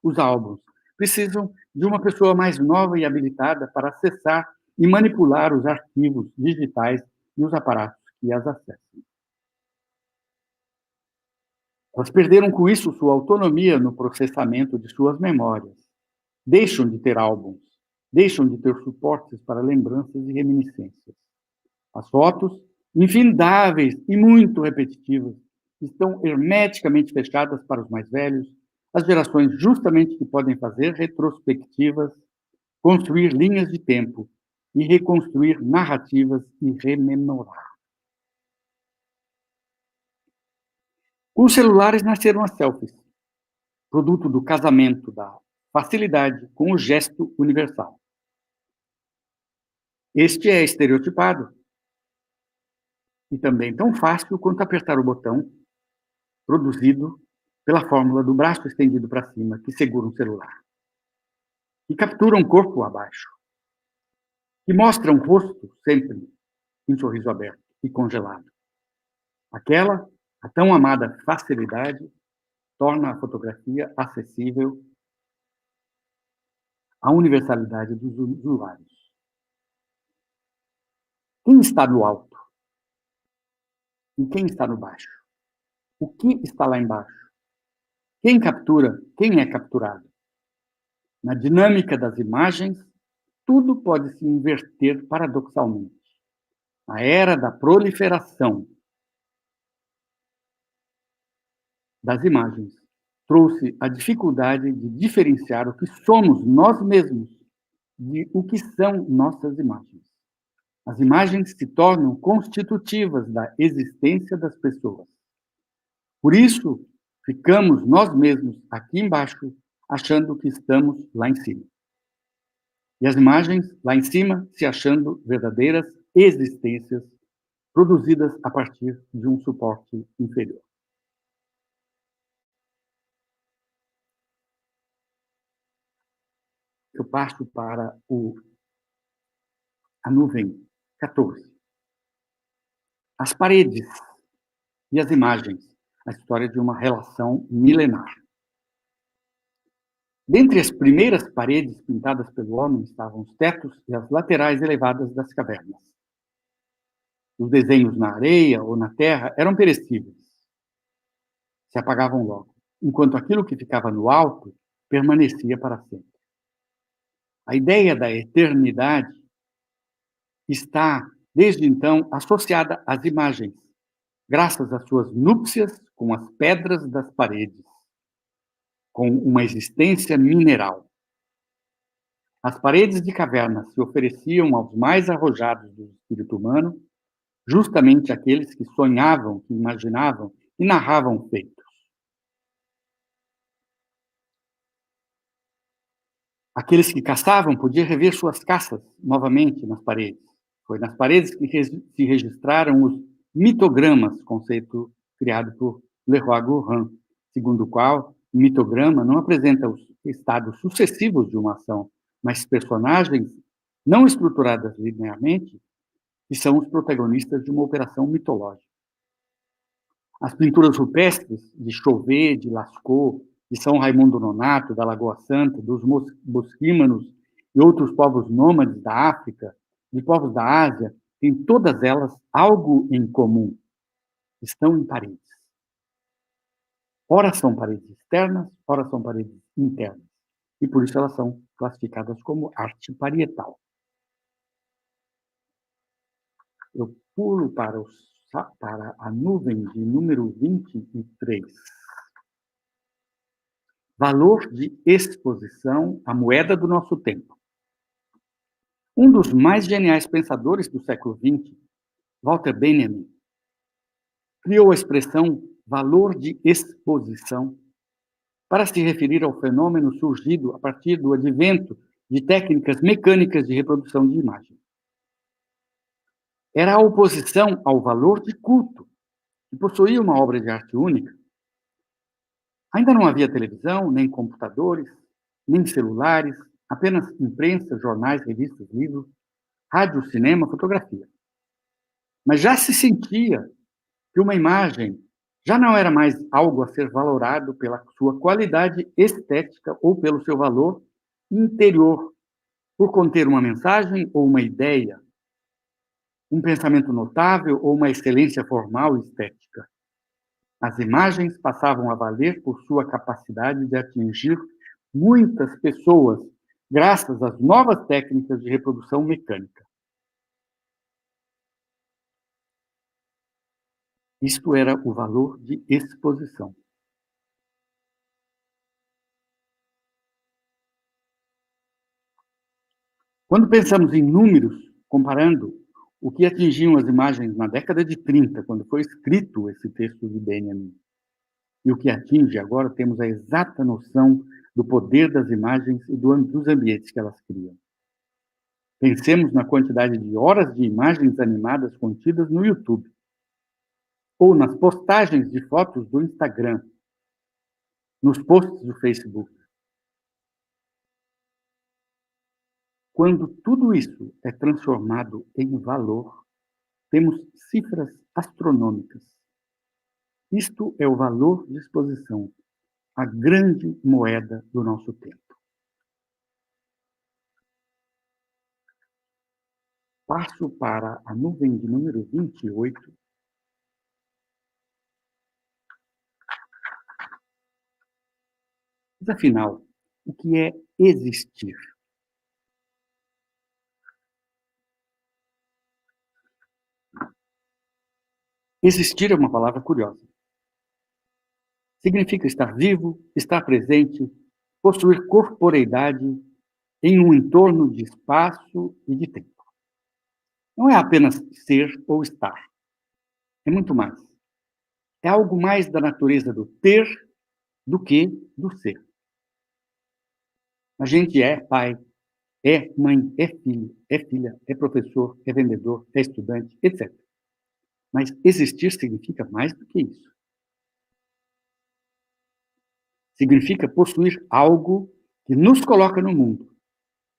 os álbuns. Precisam de uma pessoa mais nova e habilitada para acessar e manipular os arquivos digitais e os aparatos que as acessam. Elas perderam com isso sua autonomia no processamento de suas memórias. Deixam de ter álbuns, deixam de ter suportes para lembranças e reminiscências. As fotos, infindáveis e muito repetitivas, estão hermeticamente fechadas para os mais velhos, as gerações justamente que podem fazer retrospectivas, construir linhas de tempo e reconstruir narrativas e rememorar. Com os celulares nasceram as selfies, produto do casamento da facilidade com o gesto universal. Este é estereotipado e também tão fácil quanto apertar o botão, produzido pela fórmula do braço estendido para cima que segura um celular, e captura um corpo abaixo, e mostra um rosto sempre em sorriso aberto e congelado. A tão amada facilidade torna a fotografia acessível à universalidade dos usuários. Quem está no alto? E quem está no baixo? O que está lá embaixo? Quem captura? Quem é capturado? Na dinâmica das imagens, tudo pode se inverter paradoxalmente. A era da proliferação das imagens trouxe a dificuldade de diferenciar o que somos nós mesmos de o que são nossas imagens. As imagens se tornam constitutivas da existência das pessoas. Por isso, ficamos nós mesmos aqui embaixo, achando que estamos lá em cima. E as imagens lá em cima se achando verdadeiras existências produzidas a partir de um suporte inferior. Eu passo para a nuvem 14. As paredes e as imagens, a história de uma relação milenar. Dentre as primeiras paredes pintadas pelo homem estavam os tetos e as laterais elevadas das cavernas. Os desenhos na areia ou na terra eram perecíveis. Se apagavam logo, enquanto aquilo que ficava no alto permanecia para sempre. A ideia da eternidade está, desde então, associada às imagens, graças às suas núpcias com as pedras das paredes, com uma existência mineral. As paredes de cavernas se ofereciam aos mais arrojados do espírito humano, justamente aqueles que sonhavam, que imaginavam e narravam feitos. Aqueles que caçavam podiam rever suas caças novamente nas paredes. Foi nas paredes que se registraram os mitogramas, conceito criado por Leroy Gourhan, segundo o qual o mitograma não apresenta os estados sucessivos de uma ação, mas personagens não estruturadas linearmente, que são os protagonistas de uma operação mitológica. As pinturas rupestres de Chauvet, de Lascaux, de São Raimundo Nonato, da Lagoa Santa, dos bosquímanos e outros povos nômades da África, de povos da Ásia, têm todas elas algo em comum. Estão em paredes. Ora são paredes externas, ora são paredes internas. E por isso elas são classificadas como arte parietal. Eu pulo para a nuvem de número 23. Valor de exposição, a moeda do nosso tempo. Um dos mais geniais pensadores do século XX, Walter Benjamin, criou a expressão valor de exposição para se referir ao fenômeno surgido a partir do advento de técnicas mecânicas de reprodução de imagem. Era a oposição ao valor de culto, que possuía uma obra de arte única. Ainda não havia televisão, nem computadores, nem celulares, apenas imprensa, jornais, revistas, livros, rádio, cinema, fotografia. Mas já se sentia que uma imagem já não era mais algo a ser valorado pela sua qualidade estética ou pelo seu valor interior, por conter uma mensagem ou uma ideia, um pensamento notável ou uma excelência formal e estética. As imagens passavam a valer por sua capacidade de atingir muitas pessoas, graças às novas técnicas de reprodução mecânica. Isto era o valor de exposição. Quando pensamos em números, comparando o que atingiam as imagens na década de 30, quando foi escrito esse texto de Benjamin, e o que atinge agora, temos a exata noção do poder das imagens e dos ambientes que elas criam. Pensemos na quantidade de horas de imagens animadas contidas no YouTube, ou nas postagens de fotos do Instagram, nos posts do Facebook. Quando tudo isso é transformado em valor, temos cifras astronômicas. Isto é o valor de exposição, a grande moeda do nosso tempo. Passo para a nuvem de número 28. Mas, afinal, o que é existir? Existir é uma palavra curiosa. Significa estar vivo, estar presente, possuir corporeidade em um entorno de espaço e de tempo. Não é apenas ser ou estar. É muito mais. É algo mais da natureza do ter do que do ser. A gente é pai, é mãe, é filho, é filha, é professor, é vendedor, é estudante, etc. Mas existir significa mais do que isso. Significa possuir algo que nos coloca no mundo,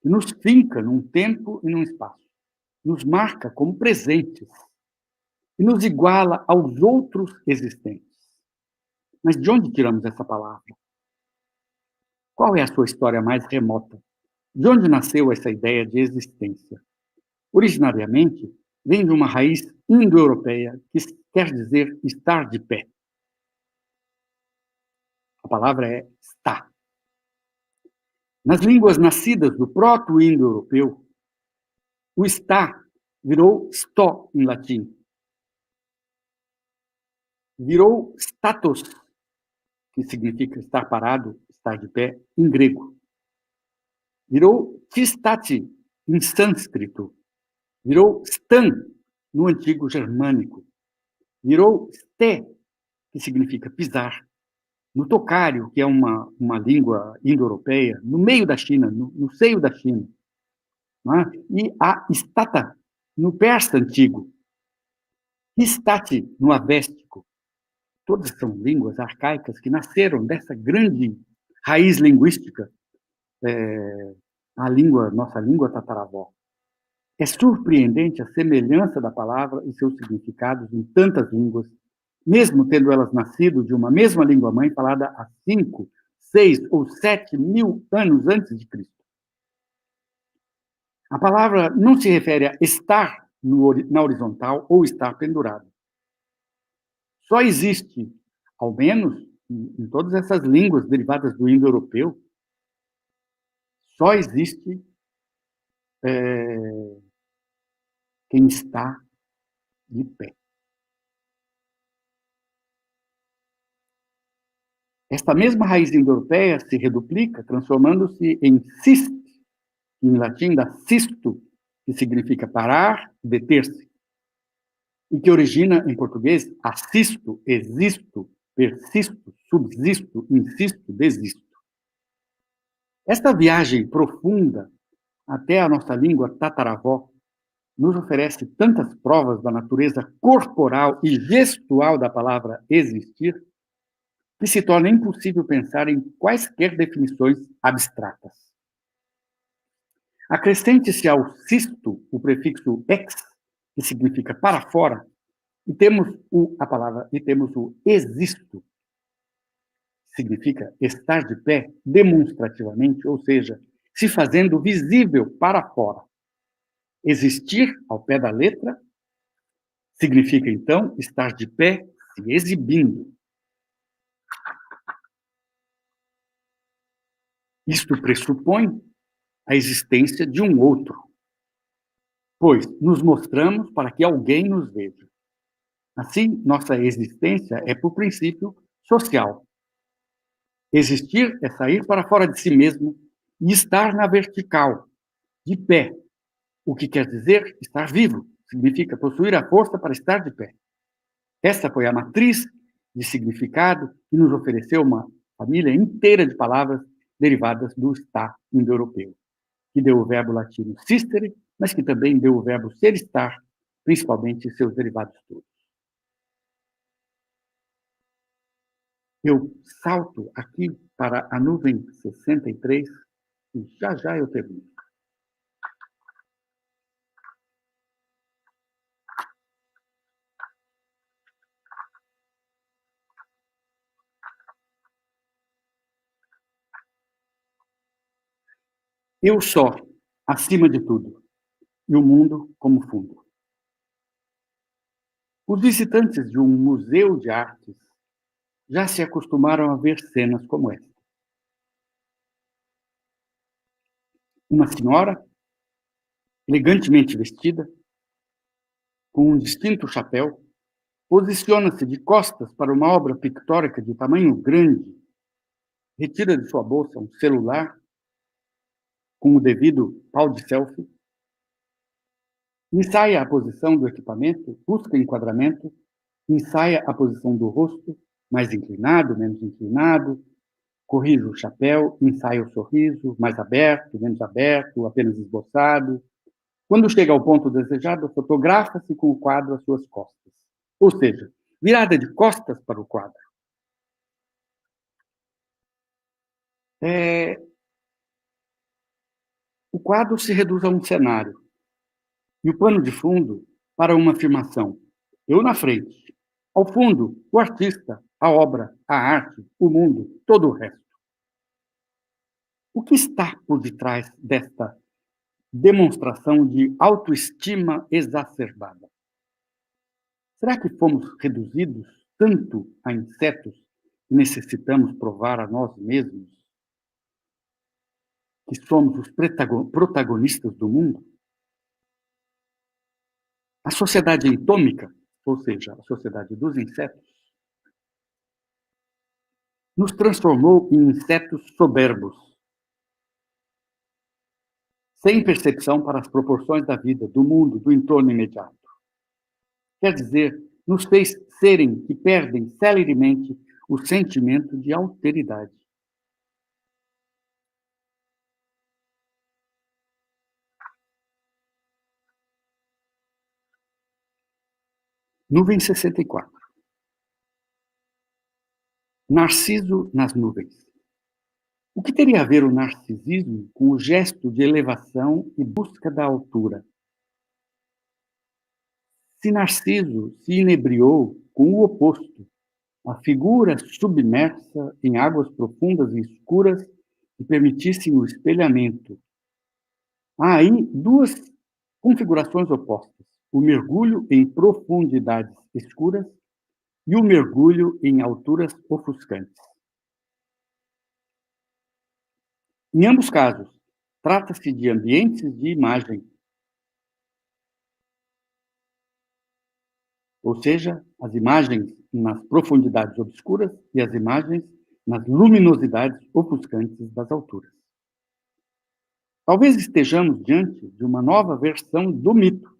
que nos finca num tempo e num espaço, nos marca como presentes e nos iguala aos outros existentes. Mas de onde tiramos essa palavra? Qual é a sua história mais remota? De onde nasceu essa ideia de existência? Originariamente, vem de uma raiz indo-europeia que quer dizer estar de pé. A palavra é está. Nas línguas nascidas do proto-indo-europeu, o está virou sto em latim. Virou statos, que significa estar parado, estar de pé, em grego. Virou tistati, em sânscrito. Virou stan, no antigo germânico. Virou ste, que significa pisar. No tocário, que é uma língua indo-europeia, no meio da China, no seio da China. Não é? E a stata, no persa antigo. Istati, no avéstico. Todas são línguas arcaicas que nasceram dessa grande raiz linguística, nossa língua tataravó. É surpreendente a semelhança da palavra e seus significados em tantas línguas, mesmo tendo elas nascido de uma mesma língua-mãe falada há 5, 6 ou 7 mil anos antes de Cristo. A palavra não se refere a estar na horizontal ou estar pendurado. Só existe, ao menos em todas essas línguas derivadas do indo-europeu, só existe quem está de pé. Esta mesma raiz indo-europeia se reduplica, transformando-se em sist, em latim da sisto, que significa parar, deter-se, e que origina, em português, assisto, existo, persisto, subsisto, insisto, desisto. Esta viagem profunda até a nossa língua tataravó nos oferece tantas provas da natureza corporal e gestual da palavra existir, que se torna impossível pensar em quaisquer definições abstratas. Acrescente-se ao sisto o prefixo ex, que significa para fora, e temos o existo, que significa estar de pé demonstrativamente, ou seja, se fazendo visível para fora. Existir, ao pé da letra, significa, então, estar de pé se exibindo. Isto pressupõe a existência de um outro, pois nos mostramos para que alguém nos veja. Assim, nossa existência é, por princípio, social. Existir é sair para fora de si mesmo e estar na vertical, de pé, o que quer dizer estar vivo, significa possuir a força para estar de pé. Essa foi a matriz de significado que nos ofereceu uma família inteira de palavras derivadas do estar indo-europeu, que deu o verbo latino sistere, mas que também deu o verbo ser estar, principalmente seus derivados todos. Eu salto aqui para a nuvem 63 e já eu termino. Eu só, acima de tudo, e o mundo como fundo. Os visitantes de um museu de artes já se acostumaram a ver cenas como esta. Uma senhora, elegantemente vestida, com um distinto chapéu, posiciona-se de costas para uma obra pictórica de tamanho grande, retira de sua bolsa um celular com o devido pau de selfie, ensaia a posição do equipamento, busca enquadramento, ensaia a posição do rosto, mais inclinado, menos inclinado, corrige o chapéu, ensaia o sorriso, mais aberto, menos aberto, apenas esboçado. Quando chega ao ponto desejado, fotografa-se com o quadro às suas costas. Ou seja, virada de costas para o quadro. O quadro se reduz a um cenário. E o pano de fundo para uma afirmação. Eu na frente. Ao fundo, o artista, a obra, a arte, o mundo, todo o resto. O que está por detrás desta demonstração de autoestima exacerbada? Será que fomos reduzidos tanto a insetos que necessitamos provar a nós mesmos que somos os protagonistas do mundo? A sociedade atômica, ou seja, a sociedade dos insetos, nos transformou em insetos soberbos, sem percepção para as proporções da vida, do mundo, do entorno imediato. Quer dizer, nos fez serem que perdem celeremente o sentimento de alteridade. Nuvem 64. Narciso nas nuvens. O que teria a ver o narcisismo com o gesto de elevação e busca da altura? Se Narciso se inebriou com o oposto, a figura submersa em águas profundas e escuras que permitissem o espelhamento. Há aí duas configurações opostas: o mergulho em profundidades escuras e o mergulho em alturas ofuscantes. Em ambos casos, trata-se de ambientes de imagem, ou seja, as imagens nas profundidades obscuras e as imagens nas luminosidades ofuscantes das alturas. Talvez estejamos diante de uma nova versão do mito,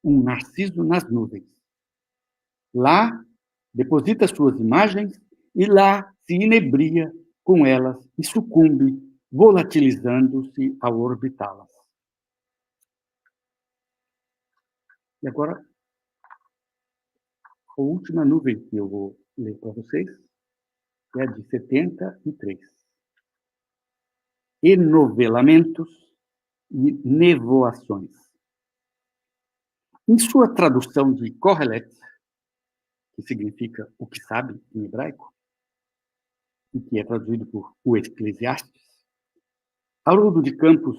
um Narciso nas nuvens. Lá, deposita suas imagens e lá se inebria com elas e sucumbe, volatilizando-se ao orbitá-las. E agora, a última nuvem que eu vou ler para vocês é a de 73. Enovelamentos e nevoações. Em sua tradução de Kohelet, que significa o que sabe em hebraico, e que é traduzido por o Eclesiastes, Haroldo de Campos,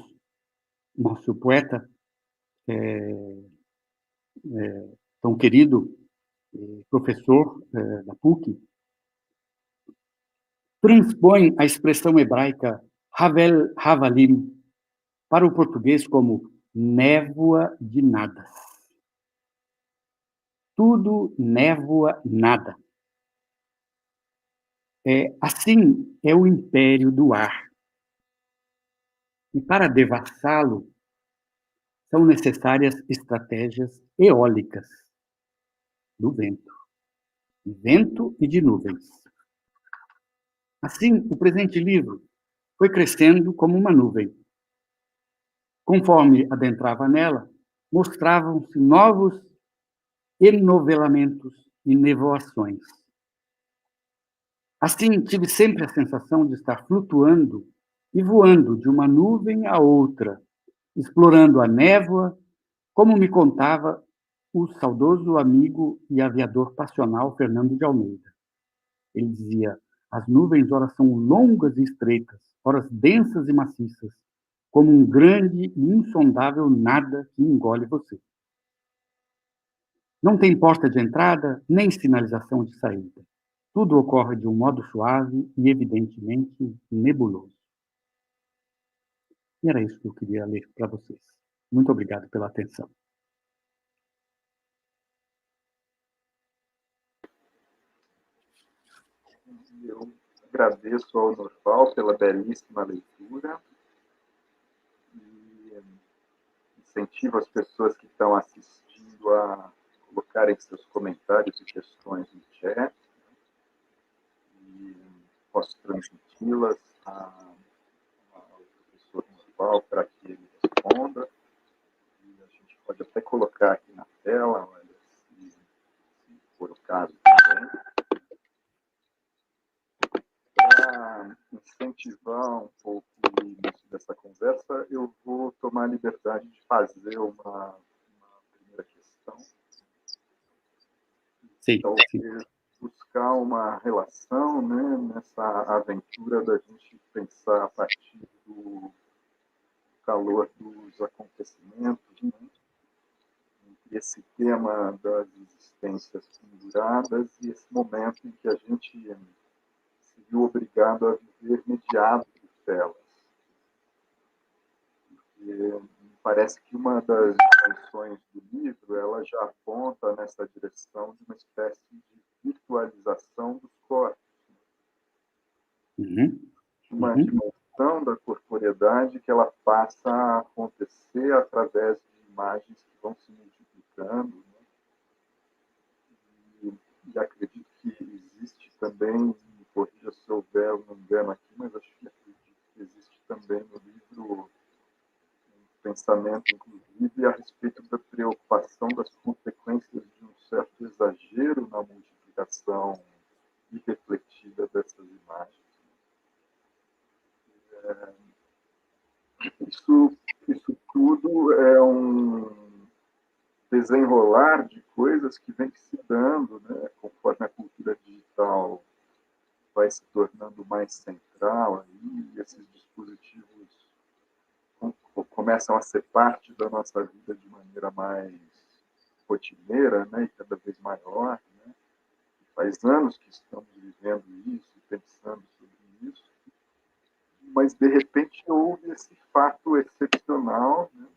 nosso poeta tão querido, professor da PUC, transpõe a expressão hebraica Havel Havalim para o português como névoa de nada. Tudo névoa nada. Assim é o império do ar. E para devassá-lo, são necessárias estratégias eólicas do vento, de vento e de nuvens. Assim, o presente livro foi crescendo como uma nuvem. Conforme adentrava nela, mostravam-se novos enovelamentos e nevoações. Assim, tive sempre a sensação de estar flutuando e voando de uma nuvem a outra, explorando a névoa, como me contava o saudoso amigo e aviador passional Fernando de Almeida. Ele dizia: as nuvens, ora são longas e estreitas, ora densas e maciças, como um grande e insondável nada que engole você. Não tem porta de entrada, nem sinalização de saída. Tudo ocorre de um modo suave e, evidentemente, nebuloso. E era isso que eu queria ler para vocês. Muito obrigado pela atenção. Eu agradeço ao Norval pela belíssima leitura e incentivo as pessoas que estão assistindo a colocarem seus comentários e questões no chat e posso transmiti-las ao professor Norval para que ele responda. E a gente pode até colocar aqui na tela, olha, se for o caso também. Para incentivar um pouco o início dessa conversa, eu vou tomar a liberdade de fazer uma primeira questão. Sim, Talvez sim. buscar uma relação, né, nessa aventura da gente pensar a partir do calor dos acontecimentos, né, entre esse tema das existências penduradas e esse momento em que a gente se viu obrigado a viver mediado por telas. E me parece que uma das intenções do livro ela já aponta nessa direção de uma espécie de virtualização dos corpos. Uma dimensão da corporeidade que ela passa a acontecer através de imagens que vão se multiplicando. Né? E acredito que existe também, me corrija se houver um engano aqui, mas acho que acredito que existe também no livro pensamento, inclusive, a respeito da preocupação das consequências de um certo exagero na multiplicação irrefletida dessas imagens. Isso tudo é um desenrolar de coisas que vem se dando, né, conforme a cultura digital vai se tornando mais central, aí, e esses dispositivos começam a ser parte da nossa vida de maneira mais rotineira, né, e cada vez maior. Né? Faz anos que estamos vivendo isso, pensando sobre isso, mas de repente houve esse fato excepcional, né,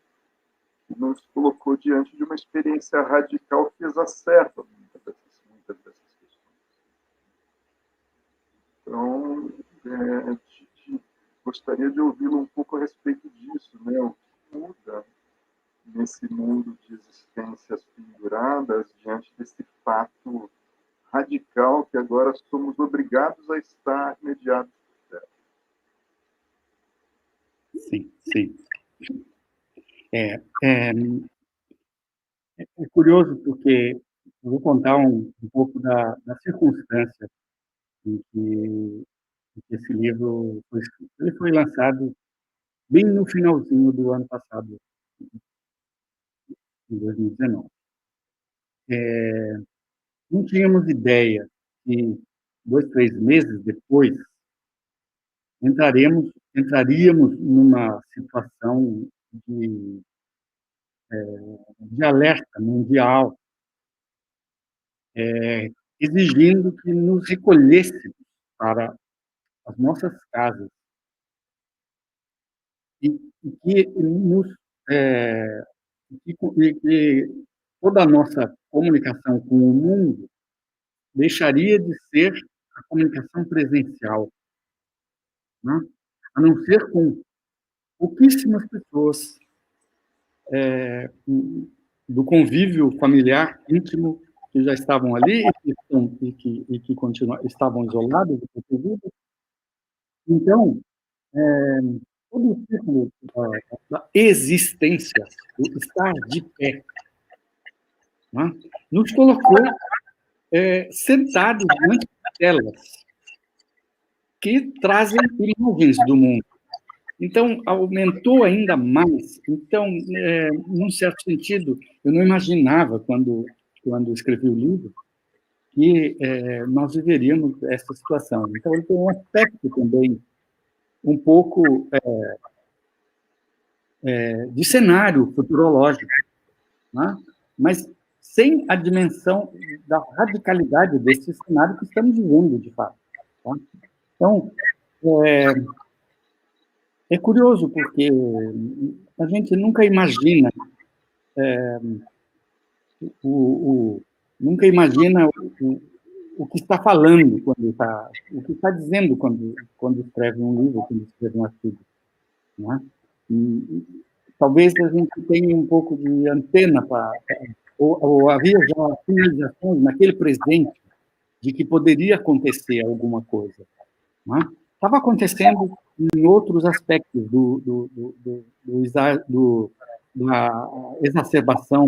que nos colocou diante de uma experiência radical que exacerba muitas dessas questões. Então, gostaria de ouvi-lo um pouco a respeito disso, né? O que muda nesse mundo de existências penduradas diante desse fato radical que agora somos obrigados a estar mediados por terra. Sim, sim. É curioso porque eu vou contar um pouco da circunstância em que esse livro foi escrito. Ele foi lançado bem no finalzinho do ano passado, em 2019. Não tínhamos ideia que 2, 3 meses depois entraríamos numa situação de alerta mundial, exigindo que nos recolhêssemos para as nossas casas e que toda a nossa comunicação com o mundo deixaria de ser a comunicação presencial, né? A não ser com pouquíssimas pessoas do convívio familiar íntimo, que já estavam ali e que estavam isolados e protegidos. Então, todo o ciclo da existência, do estar de pé, né, nos colocou sentados diante de telas que trazem imagens do mundo. Então, aumentou ainda mais. Então, num certo sentido, eu não imaginava, quando escrevi o livro, que nós viveríamos essa situação. Então, ele tem um aspecto também um pouco de cenário futurológico, né? Mas sem a dimensão da radicalidade desse cenário que estamos vivendo, de fato. Tá? Então, é curioso, porque a gente nunca imagina nunca imagina o que está falando o que está dizendo quando escreve um livro, quando escreve um artigo, né? E talvez a gente tenha um pouco de antena ou havia já sinalizações naquele presente de que poderia acontecer alguma coisa, né? Estava acontecendo em outros aspectos da exacerbação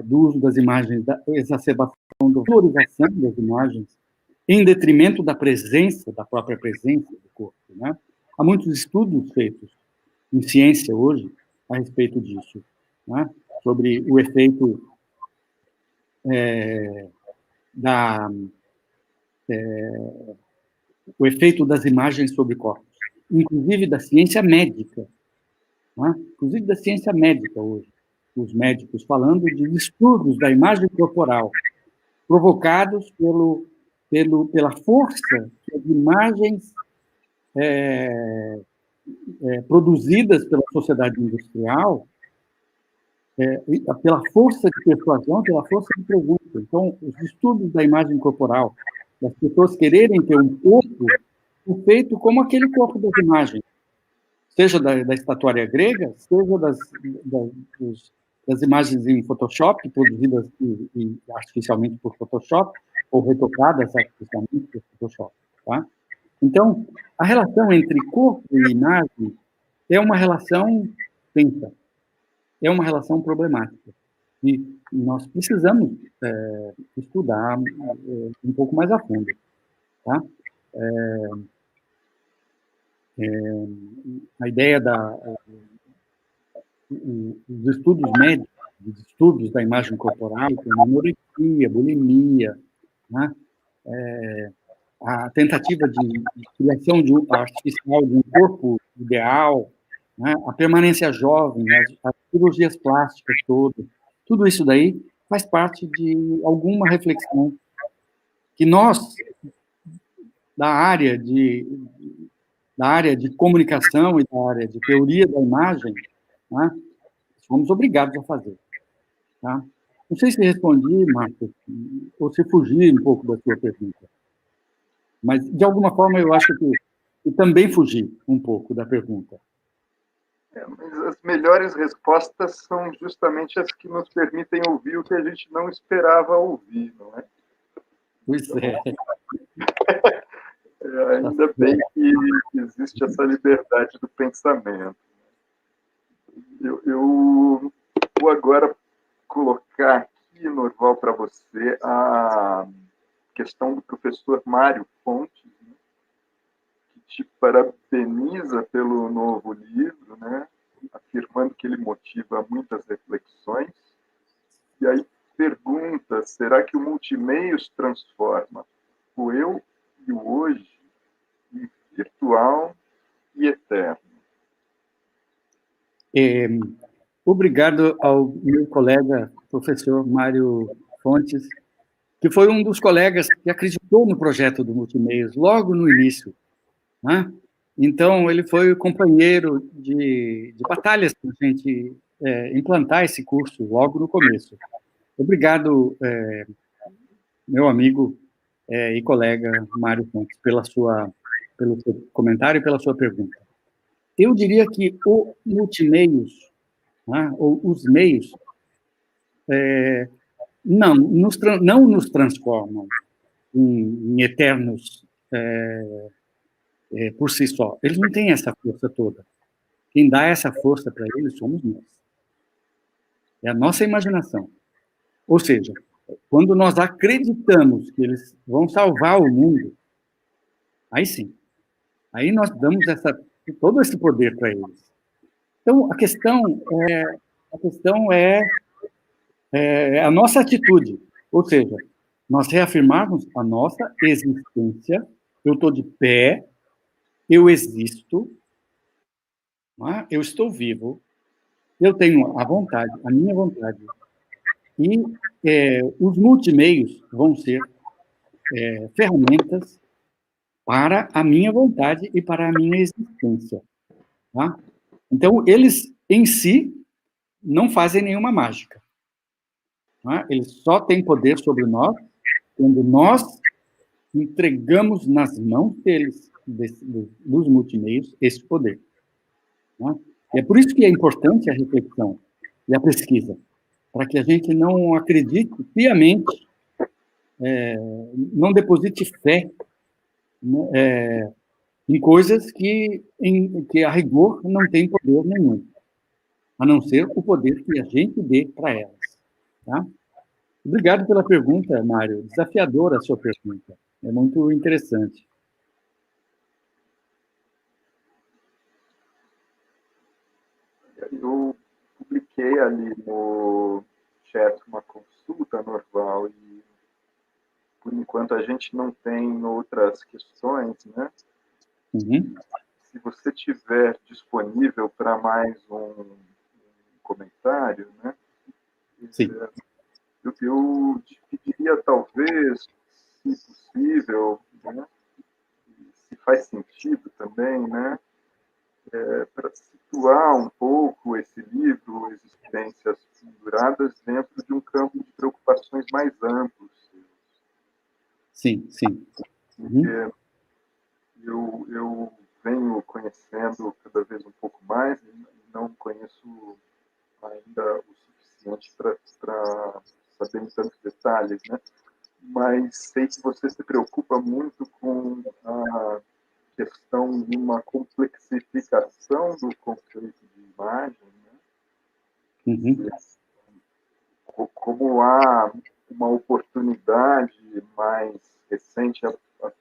do uso das imagens, da exacerbação, da valorização das imagens, em detrimento da própria presença do corpo, né? Há muitos estudos feitos em ciência hoje a respeito disso, né? Sobre o efeito das imagens sobre corpos, inclusive da ciência médica, né? Inclusive da ciência médica hoje, os médicos falando de distúrbios da imagem corporal provocados pela força que as imagens produzidas pela sociedade industrial, pela força de persuasão, pela força de presença. Então, os distúrbios da imagem corporal, das pessoas quererem ter um corpo feito como aquele corpo das imagens, seja da estatuária grega, seja das imagens em Photoshop, produzidas artificialmente por Photoshop, ou retocadas artificialmente por Photoshop. Tá? Então, a relação entre corpo e imagem é uma relação tensa, é uma relação problemática. E nós precisamos estudar um pouco mais a fundo. Tá? A ideia dos estudos médicos, dos distúrbios da imagem corporal, como anorexia, bulimia, né? A tentativa de criação artificial de um corpo ideal, né? A permanência jovem, as cirurgias plásticas todas, tudo isso daí faz parte de alguma reflexão que nós, da área de comunicação e da área de teoria da imagem, né, fomos obrigados a fazer. Tá? Não sei se respondi, Marcos, ou se fugi um pouco da sua pergunta. Mas, de alguma forma, eu acho que também fugi um pouco da pergunta. Mas as melhores respostas são justamente as que nos permitem ouvir o que a gente não esperava ouvir, não é? Pois é. Ainda bem que existe essa liberdade do pensamento. Eu vou agora colocar aqui, Norval, para você a questão do professor Mário Fontes, né, que te parabeniza pelo novo livro, né, afirmando que ele motiva muitas reflexões. E aí pergunta, será que o multimeios transforma o eu e o hoje em virtual e eterno? Obrigado ao meu colega, professor Mário Fontes, que foi um dos colegas que acreditou no projeto do Multimeios logo no início, né? Então, ele foi o companheiro de batalhas para a gente implantar esse curso logo no começo. Obrigado, meu amigo e colega Mário Fontes, pelo seu comentário e pela sua pergunta. Eu diria que o Multimeios né? Ou os meios não nos transformam em eternos por si só. Eles não têm essa força toda. Quem dá essa força para eles somos nós. É a nossa imaginação. Ou seja, quando nós acreditamos que eles vão salvar o mundo, aí sim. Aí nós damos todo esse poder para eles. Então, a nossa atitude. Ou seja, nós reafirmarmos a nossa existência. Eu estou de pé, eu existo, né? Eu estou vivo, eu tenho a vontade, a minha vontade. E os multimeios vão ser ferramentas para a minha vontade e para a minha existência. Tá? Então, eles, em si, não fazem nenhuma mágica. Tá? Eles só têm poder sobre nós quando nós entregamos nas mãos deles, dos multimeios, esse poder. Tá? E é por isso que é importante a reflexão e a pesquisa, para que a gente não acredite piamente, não deposite fé, né, em coisas que a rigor não tem poder nenhum, a não ser o poder que a gente dê para elas. Tá? Obrigado pela pergunta, Mário. Desafiadora a sua pergunta. É muito interessante. Eu publiquei ali no chat uma consulta normal e, por enquanto, a gente não tem outras questões, né? Uhum. Se você tiver disponível para mais um comentário, né? Sim. Eu te pediria, talvez, se possível, né? Se faz sentido também, né? Para situar um pouco esse livro, Existências Penduradas, dentro de um campo de preocupações mais amplos. Sim, sim. Porque eu venho conhecendo cada vez um pouco mais, e não conheço ainda o suficiente para saber em tantos detalhes, né? Mas sei que você se preocupa muito com a questão de uma complexificação do conceito de imagem, né? Uhum. Como há uma oportunidade mais recente a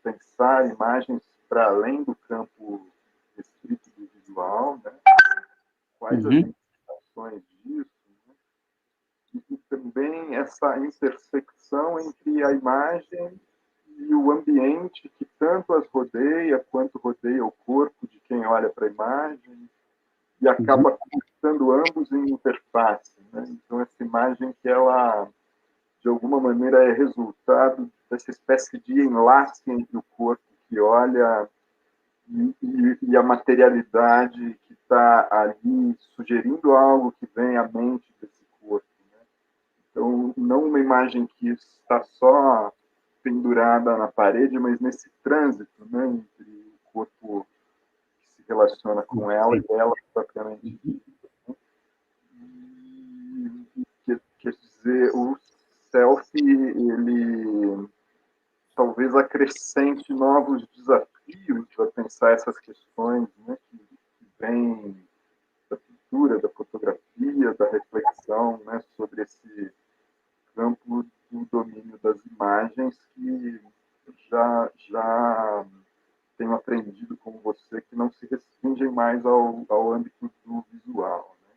pensar imagens para além do campo restrito do visual, né? Quais as Uhum. implicações disso, né? E também essa intersecção entre a imagem e o ambiente que tanto as rodeia quanto rodeia o corpo de quem olha para a imagem e Uhum. acaba conectando ambos em interface, né? Então essa imagem que ela de alguma maneira é resultado dessa espécie de enlace entre o corpo que olha e a materialidade que está ali sugerindo algo que vem à mente desse corpo, né? Então, não uma imagem que está só pendurada na parede, mas nesse trânsito, né, entre o corpo que se relaciona com ela Sim. e ela propriamente Uhum. dita. Quer dizer, o self, ele talvez acrescente novos desafios para pensar essas questões, né, que vêm da pintura, da fotografia, da reflexão, né, sobre esse campo do domínio das imagens que já tenho aprendido com você que não se restringem mais ao âmbito do visual, né?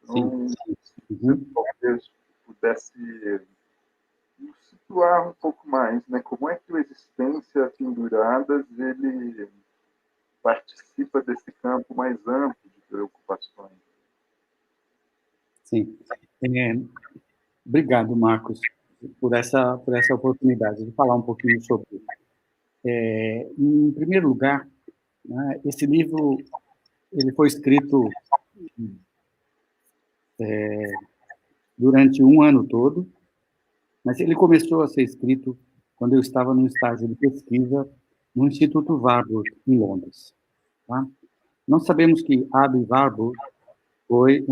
Sim. Então, você Uhum. talvez pudesse nos situar um pouco mais, né? Como é que o Existência Penduradas ele participa desse campo mais amplo de preocupações? Sim. Obrigado, Marcos, por essa oportunidade de falar um pouquinho sobre. Em primeiro lugar, né, esse livro ele foi escrito durante um ano todo, mas ele começou a ser escrito quando eu estava num estágio de pesquisa no Instituto Warburg, em Londres. Tá? Nós sabemos que Abby Warburg foi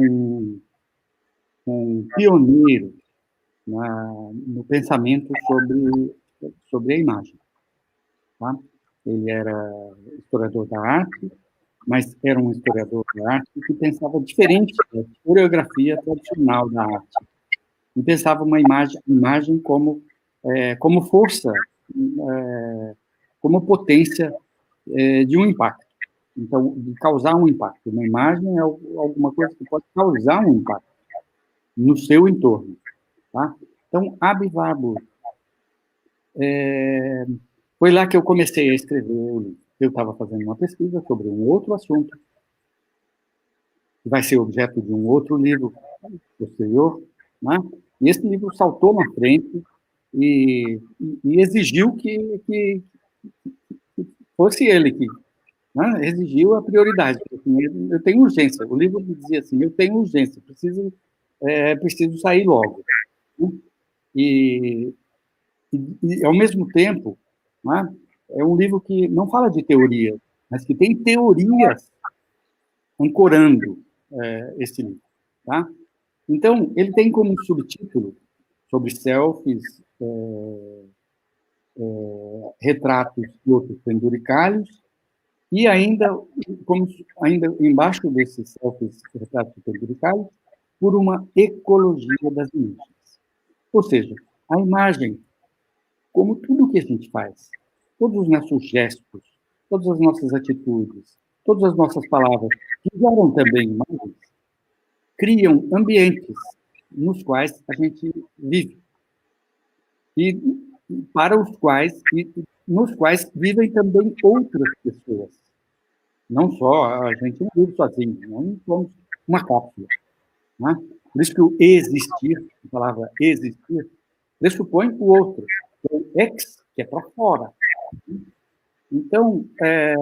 um pioneiro no pensamento sobre a imagem. Tá? Ele era historiador da arte, mas era um historiador da arte que pensava diferente da historiografia tradicional da arte. E pensava uma imagem como força, como potência de um impacto. Então, de causar um impacto. Uma imagem é alguma coisa que pode causar um impacto no seu entorno. Tá? Então, Aby Warburg, foi lá que eu comecei a escrever o livro. Eu estava fazendo uma pesquisa sobre um outro assunto, que vai ser objeto de um outro livro posterior, né? E esse livro saltou na frente e exigiu que fosse ele que, né, exigiu a prioridade. Assim, eu tenho urgência. O livro dizia assim: eu tenho urgência, preciso sair logo. Né? E, ao mesmo tempo, né, é um livro que não fala de teoria, mas que tem teorias ancorando esse livro. Tá? Então, ele tem como subtítulo sobre selfies, retratos e outros penduricalhos, e ainda embaixo desses selfies, retratos e penduricalhos, por uma ecologia das imagens. Ou seja, a imagem, como tudo que a gente faz, todos os nossos gestos, todas as nossas atitudes, todas as nossas palavras, que geram também imagens, criam ambientes nos quais a gente vive. E para os quais, nos quais vivem também outras pessoas. Não só, a gente não vive sozinho, não somos uma cápsula. Né? Por isso que o existir, a palavra existir, pressupõe o outro, o ex, que é para fora. Então, é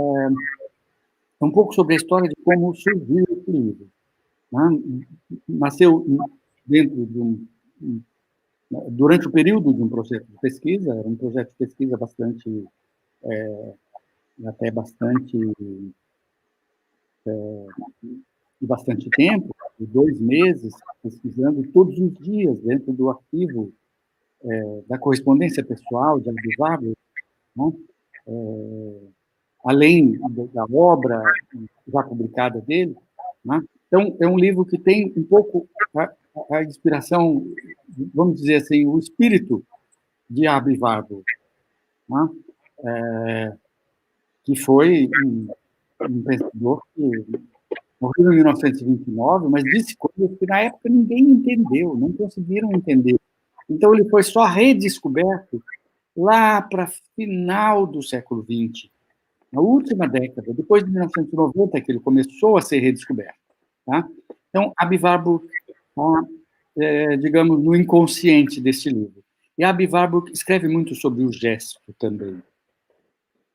um pouco sobre a história de como surgiu esse livro. Né? Nasceu dentro de durante o período de um projeto de pesquisa, era um projeto de pesquisa até bastante tempo, de 2 meses, pesquisando todos os dias dentro do arquivo da correspondência pessoal de Aby Warburg, né? Além da obra já publicada dele. Né? Então, é um livro que tem um pouco a inspiração, vamos dizer assim, o espírito de Aby Warburg, né? Que foi um pensador que morreu em 1929, mas disse coisas que na época ninguém entendeu, não conseguiram entender. Então, ele foi só redescoberto lá para final do século XX, na última década, depois de 1990, que ele começou a ser redescoberto. Tá? Então, Aby Warburg está, digamos, no inconsciente deste livro. E Aby Warburg escreve muito sobre o gesto também.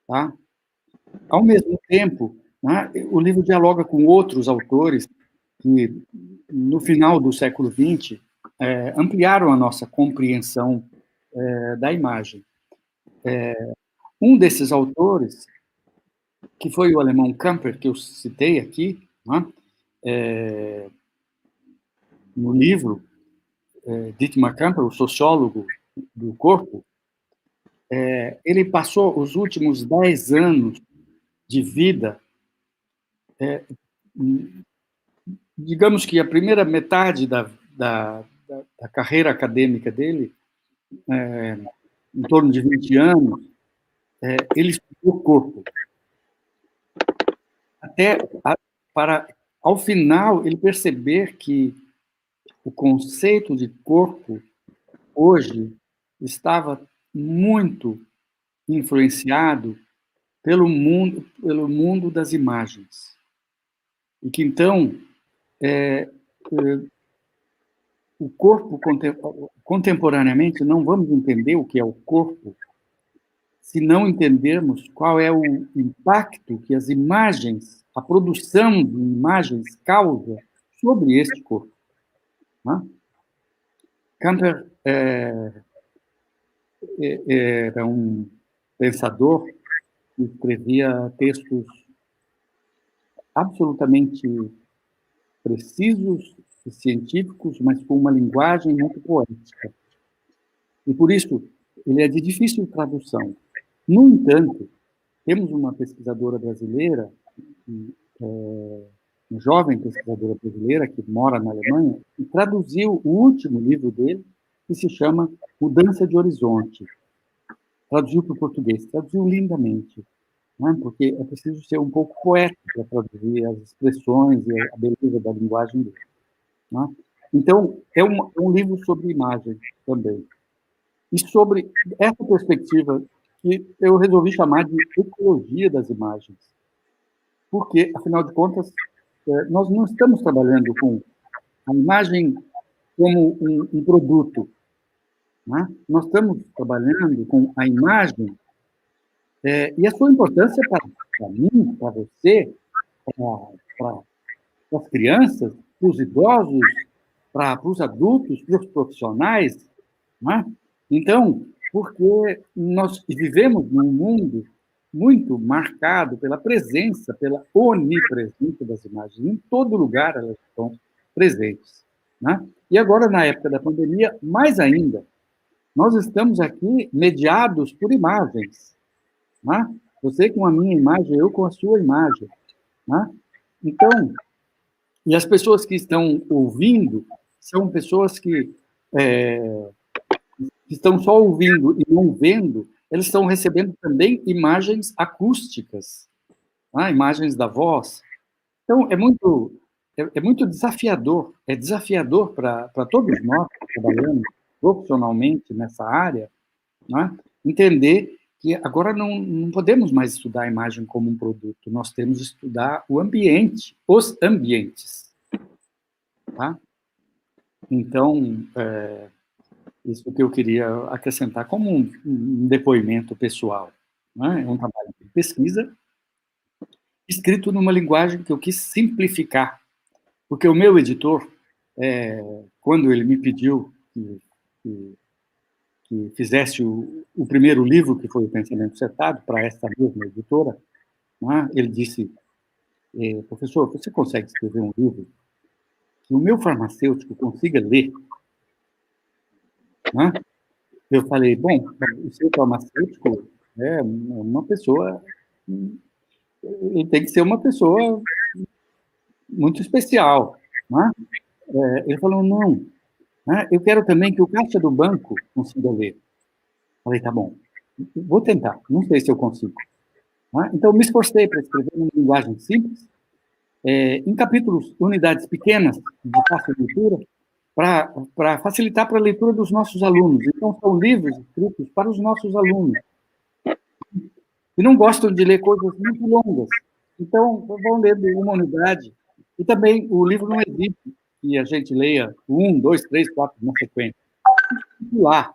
Tá? Ao mesmo tempo, né, o livro dialoga com outros autores que, no final do século XX, ampliaram a nossa compreensão da imagem. Um desses autores, que foi o alemão Camper, que eu citei aqui, né, no livro, Dietmar Camper, o sociólogo do corpo, ele passou os últimos 10 anos de vida, digamos que a primeira metade da carreira acadêmica dele, em torno de 20 anos, ele estudou o corpo. Para, ao final, ele perceber que o conceito de corpo, hoje, estava muito influenciado pelo mundo das imagens. E que, então, o corpo, contemporaneamente, não vamos entender o que é o corpo se não entendermos qual é o impacto que as imagens, a produção de imagens causa sobre este corpo. Né? Camper era um pensador que escrevia textos absolutamente precisos e científicos, mas com uma linguagem muito poética. E, por isso, ele é de difícil tradução. No entanto, temos uma pesquisadora brasileira, uma jovem pesquisadora brasileira que mora na Alemanha, e traduziu o último livro dele, que se chama Mudança de Horizonte. Traduziu para o português, traduziu lindamente, né? Porque é preciso ser um pouco poético para traduzir as expressões e a beleza da linguagem dele, né? Então, é um livro sobre imagem também. E sobre essa perspectiva que eu resolvi chamar de ecologia das imagens. Porque, afinal de contas, nós não estamos trabalhando com a imagem como um produto, né? Nós estamos trabalhando com a imagem e a sua importância para mim, para você, para as crianças, para os idosos, para os adultos, para os profissionais, né? Então, porque nós vivemos num mundo muito marcado pela presença, pela onipresença das imagens. Em todo lugar elas estão presentes, né? E agora, na época da pandemia, mais ainda, nós estamos aqui mediados por imagens, né? Você com a minha imagem, eu com a sua imagem, né? Então, e as pessoas que estão ouvindo são pessoas que estão só ouvindo e não vendo, eles estão recebendo também imagens acústicas, né? Imagens da voz. Então, é muito desafiador, é desafiador para todos nós que trabalhamos profissionalmente nessa área, né? Entender que agora não podemos mais estudar a imagem como um produto, nós temos que estudar o ambiente, os ambientes. Tá? Então, isso que eu queria acrescentar como um depoimento pessoal, né? É um trabalho de pesquisa, escrito numa linguagem que eu quis simplificar, porque o meu editor, quando ele me pediu que fizesse o primeiro livro, que foi o Pensamento Setado, para essa mesma editora, né? Ele disse, professor, você consegue escrever um livro que o meu farmacêutico consiga ler? Né? Eu falei, bom, o seu farmacêutico é uma pessoa, ele tem que ser uma pessoa muito especial, né? Ele falou, não, né? Eu quero também que o caixa do banco consiga ler. Falei, tá bom, vou tentar, não sei se eu consigo. Né? Então, me esforcei para escrever uma linguagem simples, em capítulos, unidades pequenas, de fácil leitura, para facilitar para a leitura dos nossos alunos. Então, são livros escritos para os nossos alunos, que não gostam de ler coisas muito longas. Então, vão ler de uma unidade. E também, o livro não exige que a gente leia 1, 2, 3, 4 na sequência. Lá,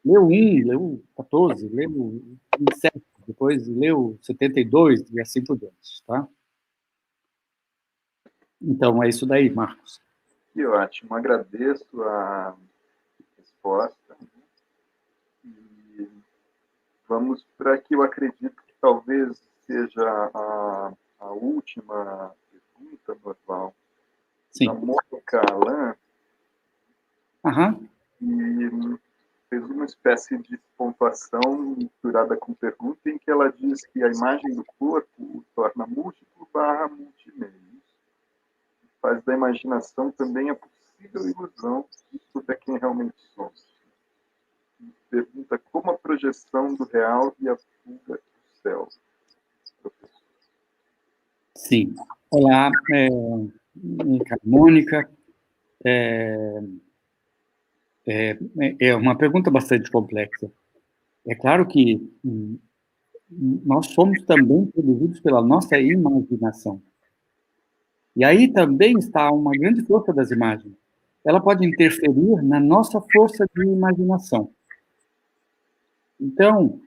leu 1, leu 14, leu 27, depois leu 72 e assim por diante. Tá? Então, é isso daí, Marcos. Que ótimo, agradeço a resposta. E vamos para que eu acredito que talvez seja a última pergunta, Norval. Sim. Da Mônica Alain, e fez uma espécie de pontuação misturada com pergunta, em que ela diz que a imagem do corpo o torna múltiplo barra multimeios. Faz da imaginação também a possível ilusão sobre quem realmente somos. Pergunta como a projeção do real e a fuga do céu. Professor. Sim. Olá, Mônica. É uma pergunta bastante complexa. É claro que nós somos também produzidos pela nossa imaginação. E aí também está uma grande força das imagens. Ela pode interferir na nossa força de imaginação. Então,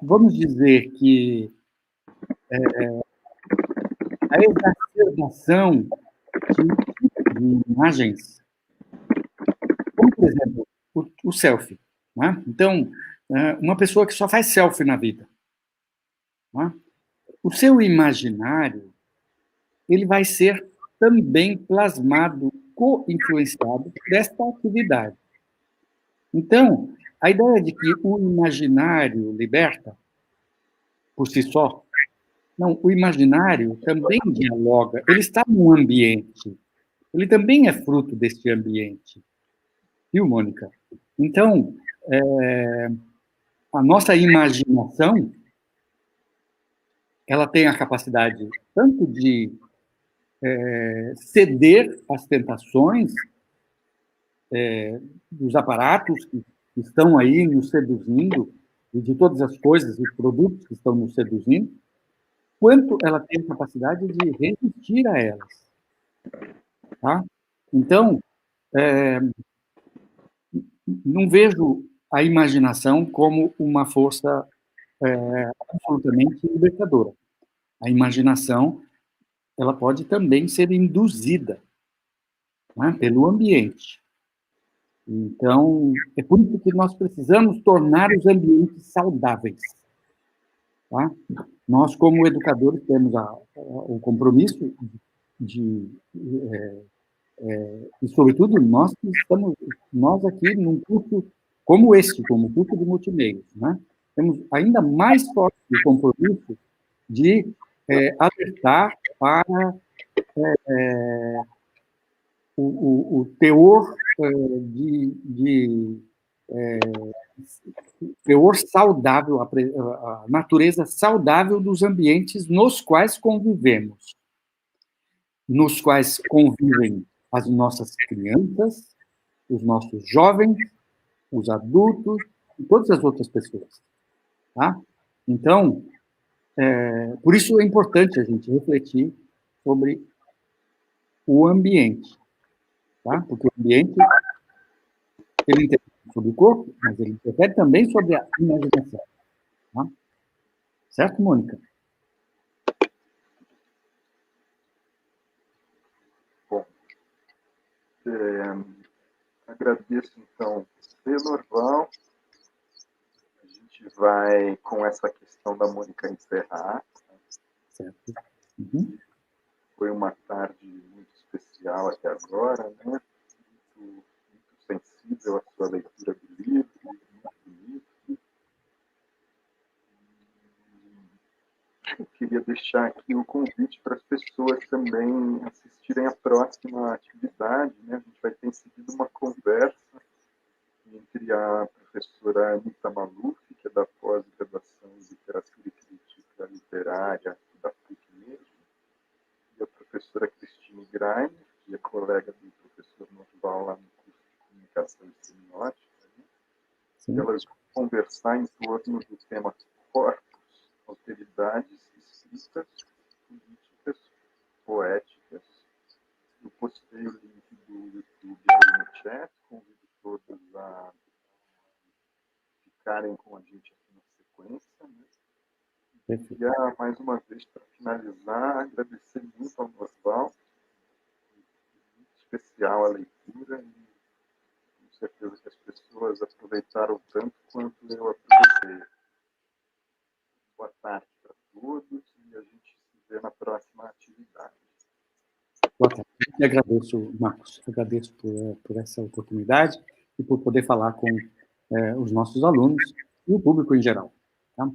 vamos dizer que a exacerbação de imagens, como, por exemplo, o selfie. Né? Então, uma pessoa que só faz selfie na vida. Né? O seu imaginário, ele vai ser também plasmado, co-influenciado por esta atividade. Então, a ideia de que o imaginário liberta, por si só, não, o imaginário também dialoga, ele está no ambiente, ele também é fruto desse ambiente. Viu, Mônica? Então, a nossa imaginação, ela tem a capacidade tanto de ceder às tentações dos aparatos que estão aí nos seduzindo, e de todas as coisas e produtos que estão nos seduzindo, quanto ela tem a capacidade de resistir a elas. Tá? Então, não vejo a imaginação como uma força absolutamente libertadora. A imaginação, ela pode também ser induzida, né, pelo ambiente. Então, é por isso que nós precisamos tornar os ambientes saudáveis. Tá? Nós, como educadores, temos o compromisso e, sobretudo, nós aqui num curso como este, como o curso de multimeios, né? Temos ainda mais forte o compromisso de alertar para o teor teor saudável, a natureza saudável dos ambientes nos quais convivemos, nos quais convivem as nossas crianças, os nossos jovens, os adultos e todas as outras pessoas. Tá? Então, por isso é importante a gente refletir sobre o ambiente, tá? Porque o ambiente, ele interfere sobre o corpo, mas ele interfere também sobre a imaginação. Tá? Certo, Mônica? Bom, agradeço, então, Norval. A gente vai, com essa questão da Mônica, encerrar. Certo. Uhum. Foi uma tarde muito especial até agora, né? Muito sensível à sua leitura do livro, muito bonito. Eu queria deixar aqui o convite para as pessoas também assistirem à próxima atividade, né? A gente vai ter seguido uma conversa entre a professora Anita Maluf, que é da pós-graduação em Literatura e Crítica Literária da PUC mesmo, e a professora Cristine Greiner, que é colega do professor Norval lá no curso de Comunicação e Semiótica, né? E elas vão conversar em torno do tema corpos, alteridades, escritas, políticas, poéticas. Eu postei o link do YouTube aí no chat, convido todos a ficarem com a gente aqui na sequência, né? E queria, mais uma vez, para finalizar, agradecer muito ao Norval, muito especial a leitura, e com certeza que as pessoas aproveitaram tanto quanto eu aproveitei. Boa tarde para todos e a gente se vê na próxima atividade. Boa tarde. Eu agradeço, Marcos, agradeço por essa oportunidade e por poder falar com os nossos alunos e o público em geral.